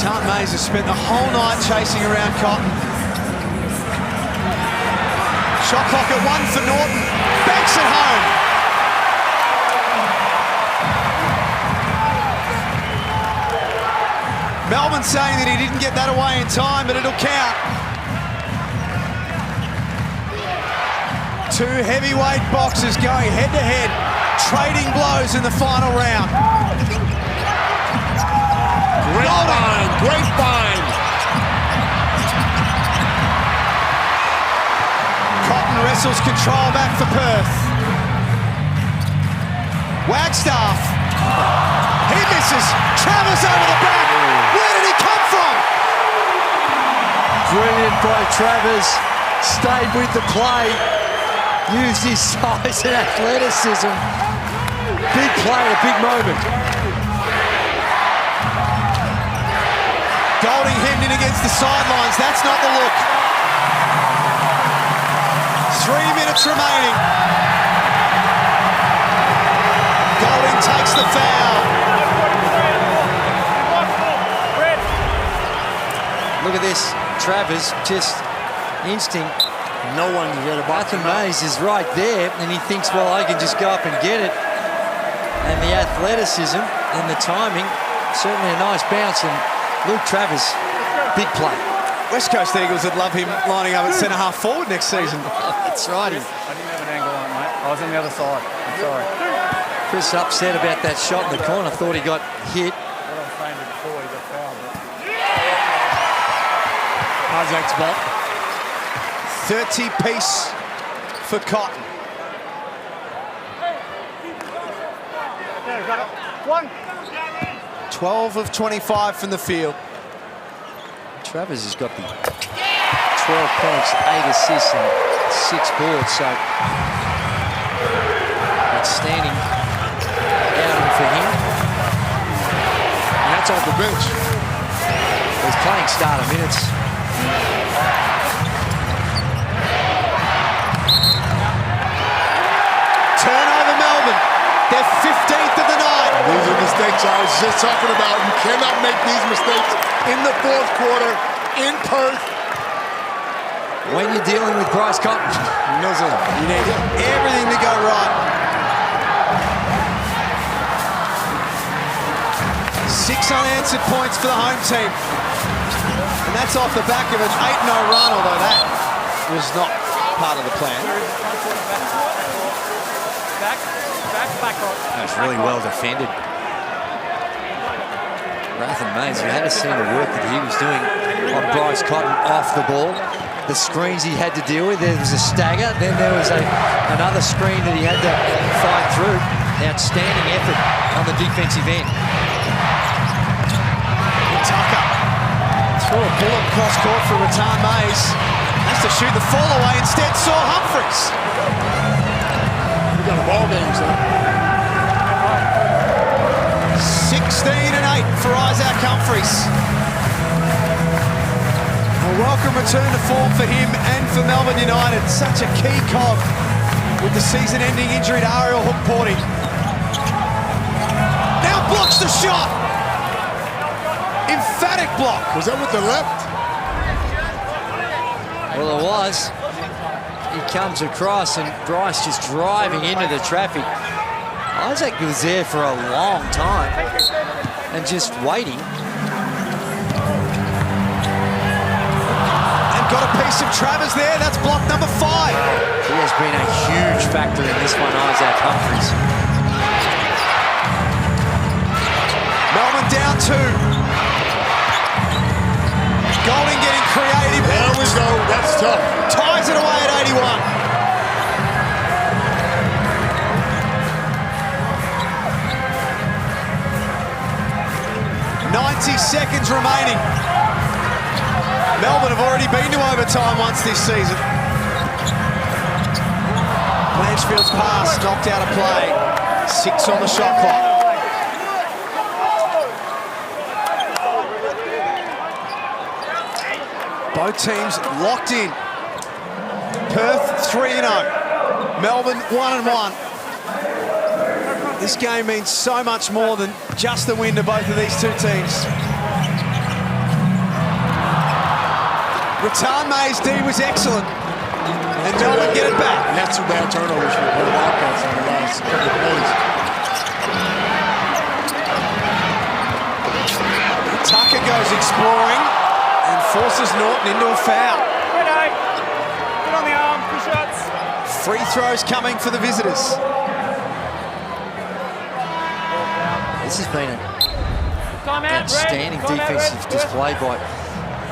Tom Mays has spent the whole night chasing around Cotton. Shot clock at 1 for Norton. Banks it home. Melbourne saying that he didn't get that away in time, but it'll count. Two heavyweight boxers going head-to-head, trading blows in the final round. Great find. Cotton wrestles control back for Perth. Wagstaff. He misses. Travers over the back. Where did he come from? Brilliant by Travers. Stayed with the play. Used his size and athleticism. Big play at a big moment. Golding hemmed in against the sidelines. That's not the look. 3 minutes remaining. Golding takes the foul. Look at this. Travers, just instinct. No one can get a box. Nathan Mays is right there, and he thinks, well, I can just go up and get it. And the athleticism and the timing, certainly a nice bounce. And Luke Travers, big play. West Coast Eagles would love him lining up at centre-half forward next season. That's right. I didn't have an angle on it, mate. I was on the other side. I'm sorry. Chris upset about that shot in the corner. Thought he got hit. What I was saying before, he got fouled. Isaac's back. 30-piece for Cotton. One. 12 of 25 from the field. Travers has got the 12 points, 8 assists and 6 boards, so outstanding outing for him. And that's off the bench. He's playing starter minutes. Turnover Melbourne. They're 15th of the night. These are mistakes I was just talking about. You cannot make these mistakes in the fourth quarter in Perth. When you're dealing with Bryce Cotton, you need everything to go right. 6 unanswered points for the home team. And that's off the back of an 8-0 run, although that was not part of the plan. That's really well defended. Nathan Mays, you had to see the work that he was doing on Bryce Cotton off the ball. The screens he had to deal with, there was a stagger, then there was another screen that he had to fight through. Outstanding effort on the defensive end. Tucker threw a bullet cross court for Rattan Mays. Has to shoot the fall away, instead saw Humphries. We got a ball game, son. 16 and 8 for Isaac Humphries. A welcome return to form for him and for Melbourne United. Such a key cog with the season-ending injury to Ariel Hook-Porty. Now blocks the shot. Emphatic block. Was that with the left? Well, it was. He comes across and Bryce just driving into the traffic. Isaac was there for a long time and just waiting. And got a piece of Travers there. That's block number 5. He has been a huge factor in this one, Isaac Humphries. Melbourne down 2. Golding getting creative. There we go. That's tough. Ties it away at 81. 90 seconds remaining. Melbourne have already been to overtime once this season. Blanchfield's pass knocked out of play. 6 on the shot clock. Both teams locked in. Perth 3-0. Melbourne 1-1. This game means so much more than just the win to both of these two teams. Ratan May's D was excellent. And Melbourne get it back. And that's two bad turnovers for the Wildcats in the last couple of plays. Tucker goes exploring and forces Norton into a foul. Get on the arm, push shots. Free throws coming for the visitors. This has been an outstanding defensive display by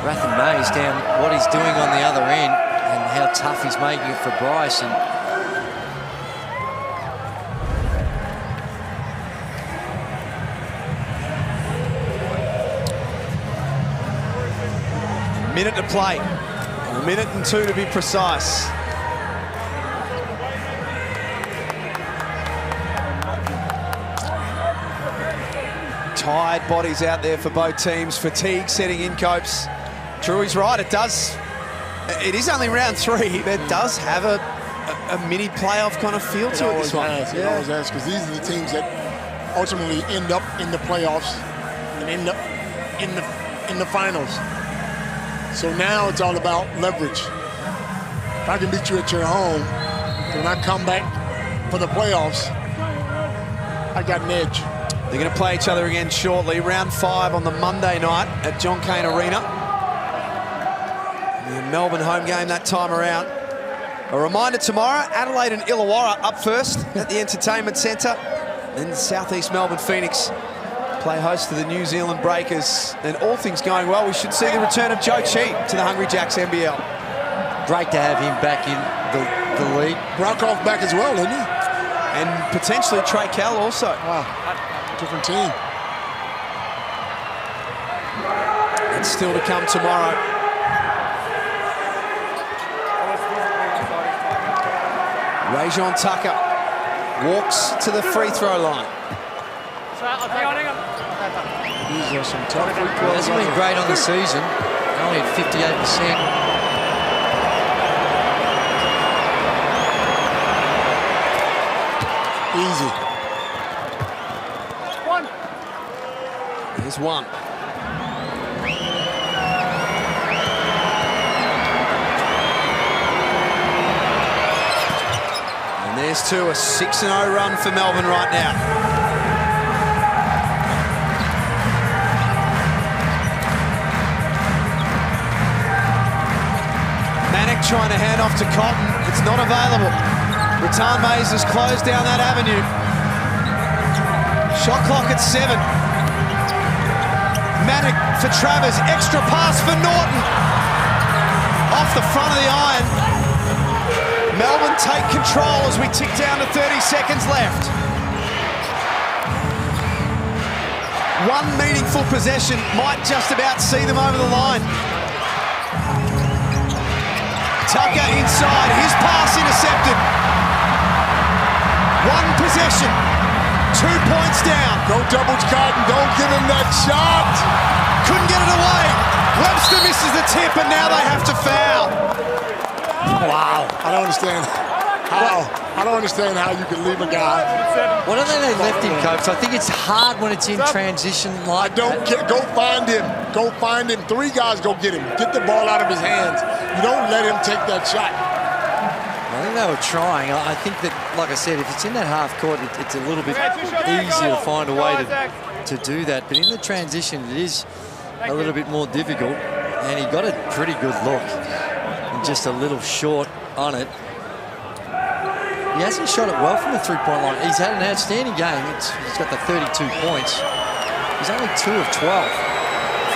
Rathan Mays down what he's doing on the other end and how tough he's making it for Bryce. And minute to play. A minute and 2 to be precise. Tired bodies out there for both teams. Fatigue setting in, Copes. Drewy's right, it is only round 3, but it does have a mini playoff kind of feel to it, this one. It always has, because these are the teams that ultimately end up in the playoffs and end up in the finals. So now it's all about leverage. If I can beat you at your home, when I come back for the playoffs, I got an edge. They're going to play each other again shortly. Round 5 on the Monday night at John Cain Arena. The Melbourne home game that time around. A reminder tomorrow, Adelaide and Illawarra up first at the Entertainment Centre. Then South East Melbourne Phoenix play host to the New Zealand Breakers. And all things going well, we should see the return of Joe Chi to the Hungry Jacks NBL. great to have him back in the league. Brockhoff back as well, isn't he? And potentially Trey Kell also. Wow, different team. And still to come tomorrow. Rajon Tucker walks to the free throw line. These are some tough free He throws. hasn't been great on the season. Only at 58%. Easy. One. There's one. And there's two. A 6-0 run for Melbourne right now. Manick trying to hand off to Cotton. It's not available. Ratan Mays has closed down that avenue. Shot clock at 7. Manick for Travers. Extra pass for Norton. Off the front of the iron. Melbourne take control as we tick down to 30 seconds left. One meaningful possession might just about see them over the line. Tucker inside. His pass intercepted. One possession, 2 points down. Go doubles, Cotton. Don't give him that shot. Couldn't get it away. Webster misses the tip, and now they have to foul. Wow. I don't understand how. I don't understand how you can leave a guy. What are they left him, Coach? I think it's hard when it's in transition like I don't care. Go find him. Go find him. 3 guys go get him. Get the ball out of his hands. You don't let him take that shot. I think they were trying. I think that, like I said, if it's in that half court, it's a little bit easier to find a way to do that. But in the transition, it is a little bit more difficult. And he got a pretty good look. And just a little short on it. He hasn't shot it well from the three-point line. He's had an outstanding game. He's got the 32 points. He's only 2 of 12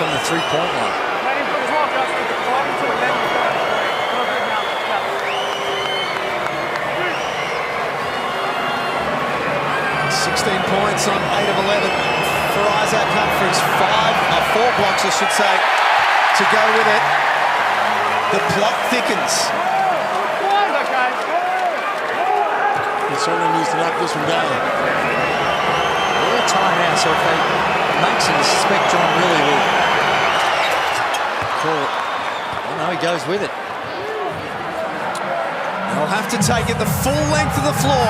from the three-point line. 16 points on 8 of 11 for Isaac Humphries. 4 blocks, I should say, to go with it. The plot thickens. He certainly needs to knock this one down. They're a timeout, so if they make it, I suspect John really will call it. No, he goes with it. They'll have to take it the full length of the floor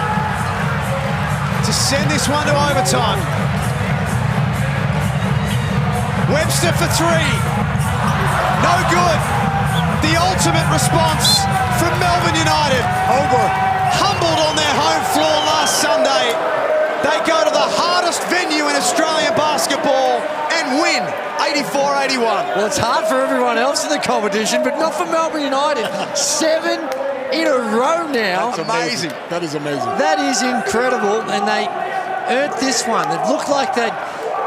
to send this one to overtime. Webster for three. No good. The ultimate response from Melbourne United. Over. Humbled on their home floor last Sunday. They go to the hardest venue in Australian basketball and win 84-81. Well, it's hard for everyone else in the competition, but not for Melbourne United. 7 in a row now. That's amazing. That is amazing. That is incredible, and they earned this one. It looked like they'd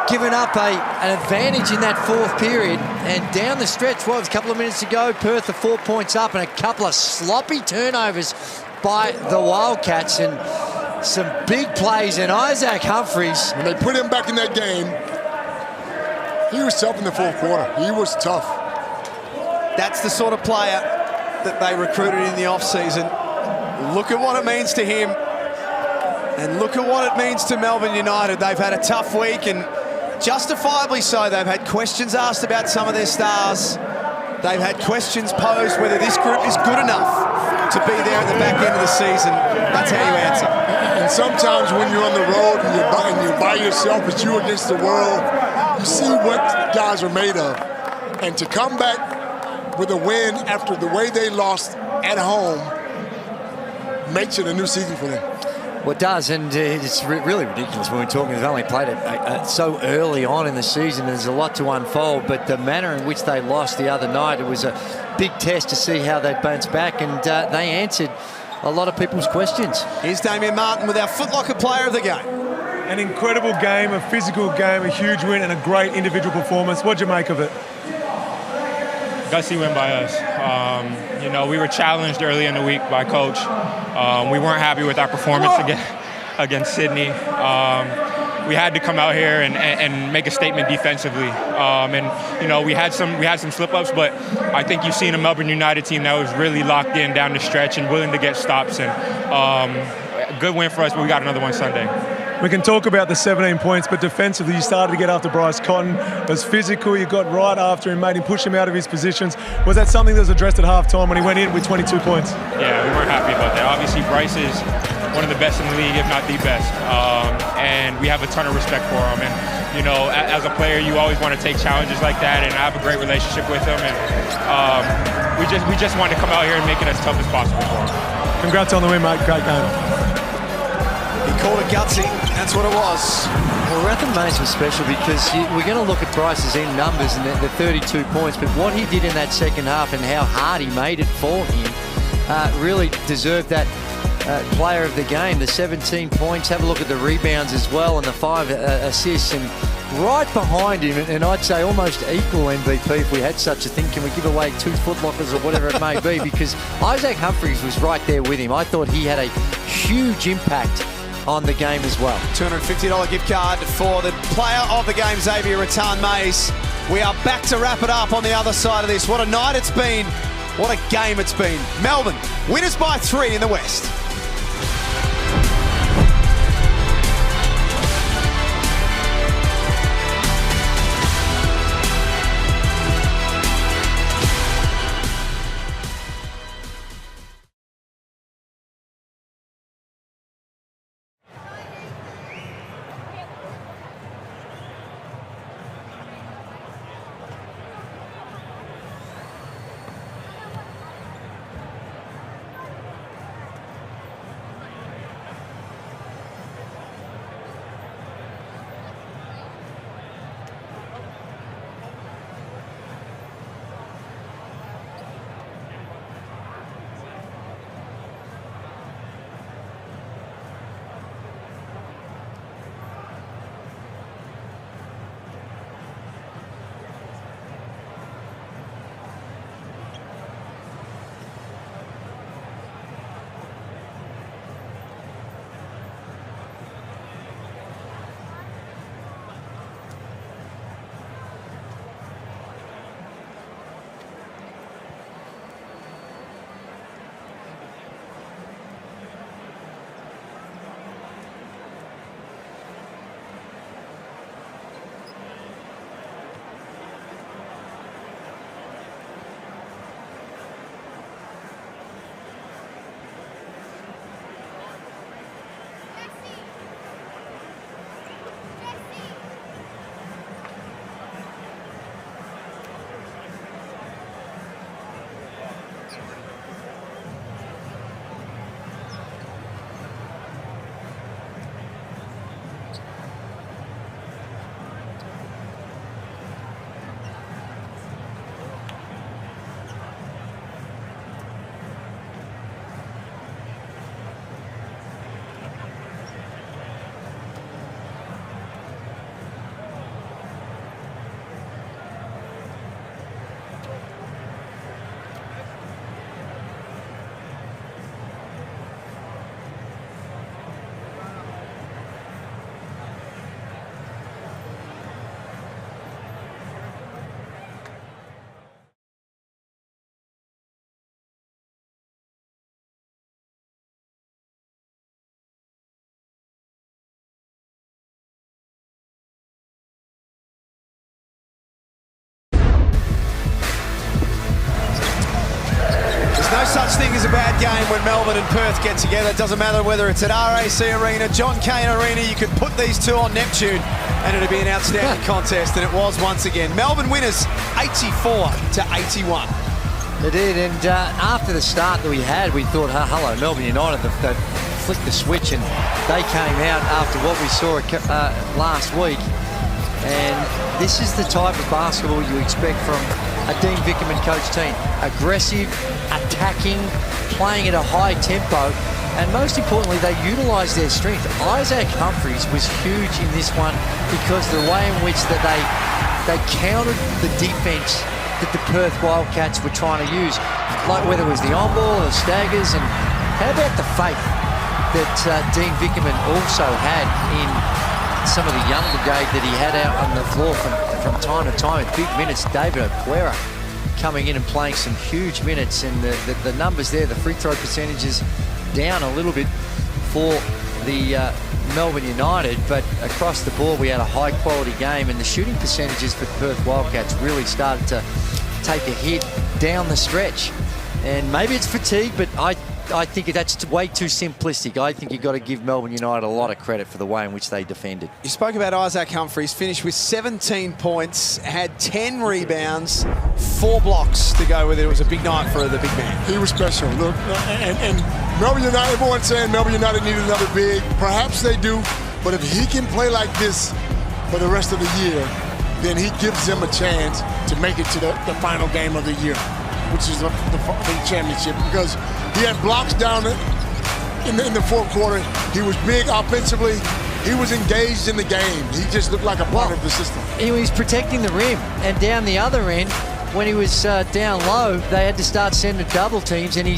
given up an advantage in that fourth period, and down the stretch, what was a couple of minutes to go, Perth are 4 points up, and a couple of sloppy turnovers by the Wildcats, and some big plays, and Isaac Humphries. When they put him back in that game, he was tough in the fourth quarter. He was tough. That's the sort of player that they recruited in the off-season. Look at what it means to him, and look at what it means to Melbourne United. They've had a tough week, and justifiably so. They've had questions asked about some of their stars. They've had questions posed whether this group is good enough to be there at the back end of the season. That's how you answer. And sometimes when you're on the road and you're by yourself, it's you against the world, you see what guys are made of. And to come back with a win after the way they lost at home makes it a new season for them. Well, it does, and it's really ridiculous when we're talking. They've only played it so early on in the season. There's a lot to unfold, but the manner in which they lost the other night, it was a big test to see how they bounce back, and they answered a lot of people's questions. Here's Damian Martin with our Foot Locker player of the game. An incredible game, a physical game, a huge win, and a great individual performance. What'd you make of it? Gutsy win by us. You know, we were challenged early in the week by Coach. We weren't happy with our performance against Sydney. We had to come out here and make a statement defensively. And you know, we had some slip-ups, but I think you've seen a Melbourne United team that was really locked in down the stretch and willing to get stops. And a good win for us, but we got another one Sunday. We can talk about the 17 points, but defensively you started to get after Bryce Cotton. It was physical, you got right after him, made him push him out of his positions. Was that something that was addressed at halftime when he went in with 22 points? Yeah, we weren't happy about that. Obviously, Bryce is one of the best in the league, if not the best. And we have a ton of respect for him. And, you know, as a player, you always want to take challenges like that, and I have a great relationship with him. And we just wanted to come out here and make it as tough as possible for him. Congrats on the win, mate. Great game. He called it gutsy. That's what it was. Well, Ratham Mays was special because we're going to look at Bryce's end numbers and the 32 points, but what he did in that second half and how hard he made it for him really deserved that player of the game. The 17 points, have a look at the rebounds as well, and the 5 assists, and right behind him, and I'd say almost equal MVP if we had such a thing. Can we give away 2 Foot Lockers or whatever it may be? Because Isaac Humphries was right there with him. I thought he had a huge impact on the game as well. $250 gift card for the player of the game, Xavier Rattan-Mays. We are back to wrap it up on the other side of this. What a night it's been. What a game it's been. Melbourne, winners by 3 in the West. such thing as a bad game when Melbourne and Perth get together. It doesn't matter whether it's at RAC Arena, John Cain Arena, you could put these two on Neptune and it'd be an outstanding contest, and it was once again. Melbourne winners 84-81. They did, and after the start that we had, we thought, hello, Melbourne United, they flicked the switch and they came out after what we saw last week. And this is the type of basketball you expect from a Dean Vickerman coach team. Aggressive, attacking, playing at a high tempo, and most importantly, they utilised their strength. Isaac Humphries was huge in this one because the way in which that they countered the defence that the Perth Wildcats were trying to use, like whether it was the on-ball or the staggers. And how about the faith that Dean Vickerman also had in some of the young brigade that he had out on the floor from time to time in big minutes. David Okwera coming in and playing some huge minutes, and the numbers there, the free throw percentages down a little bit for the Melbourne United, but across the board we had a high quality game, and the shooting percentages for Perth Wildcats really started to take a hit down the stretch. And maybe it's fatigue, but I think that's way too simplistic. I think you've got to give Melbourne United a lot of credit for the way in which they defended. You spoke about Isaac Humphries, finished with 17 points, had 10 rebounds, 4 blocks to go with it. It was a big night for the big man. He was special. Look, and Melbourne United, everyone's saying Melbourne United needed another big. Perhaps they do, but if he can play like this for the rest of the year, then he gives them a chance to make it to the final game of the year, which is the championship, because he had blocks down in the fourth quarter. He was big offensively. He was engaged in the game. He just looked like a part of the system. He was protecting the rim, and down the other end, when he was down low, they had to start sending double teams, and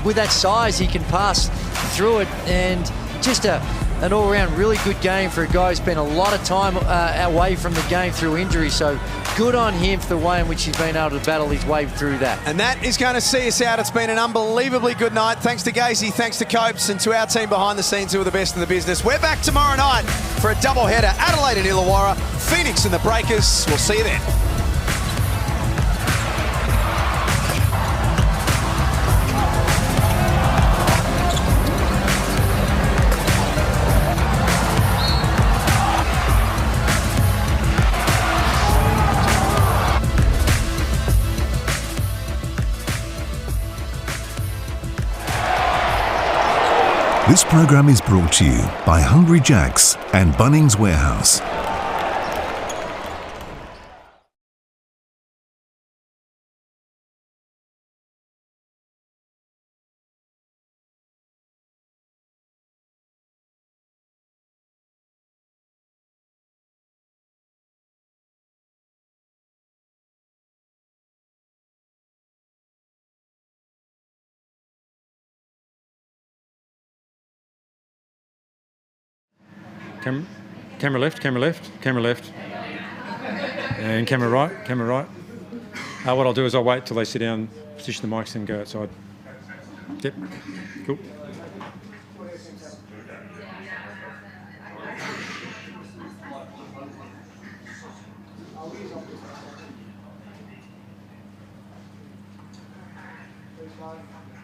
with that size, he can pass through it, and just an all-around really good game for a guy who spent a lot of time away from the game through injury. So good on him for the way in which he's been able to battle his way through that. And that is going to see us out. It's been an unbelievably good night. Thanks to Gazy, thanks to Copes, and to our team behind the scenes who are the best in the business. We're back tomorrow night for a doubleheader. Adelaide and Illawarra, Phoenix and the Breakers. We'll see you then. This program is brought to you by Hungry Jack's and Bunnings Warehouse. Camera left, camera left, camera left. And camera right, camera right. What I'll do is I'll wait till they sit down, position the mics, and go outside. Yep, cool. Thanks,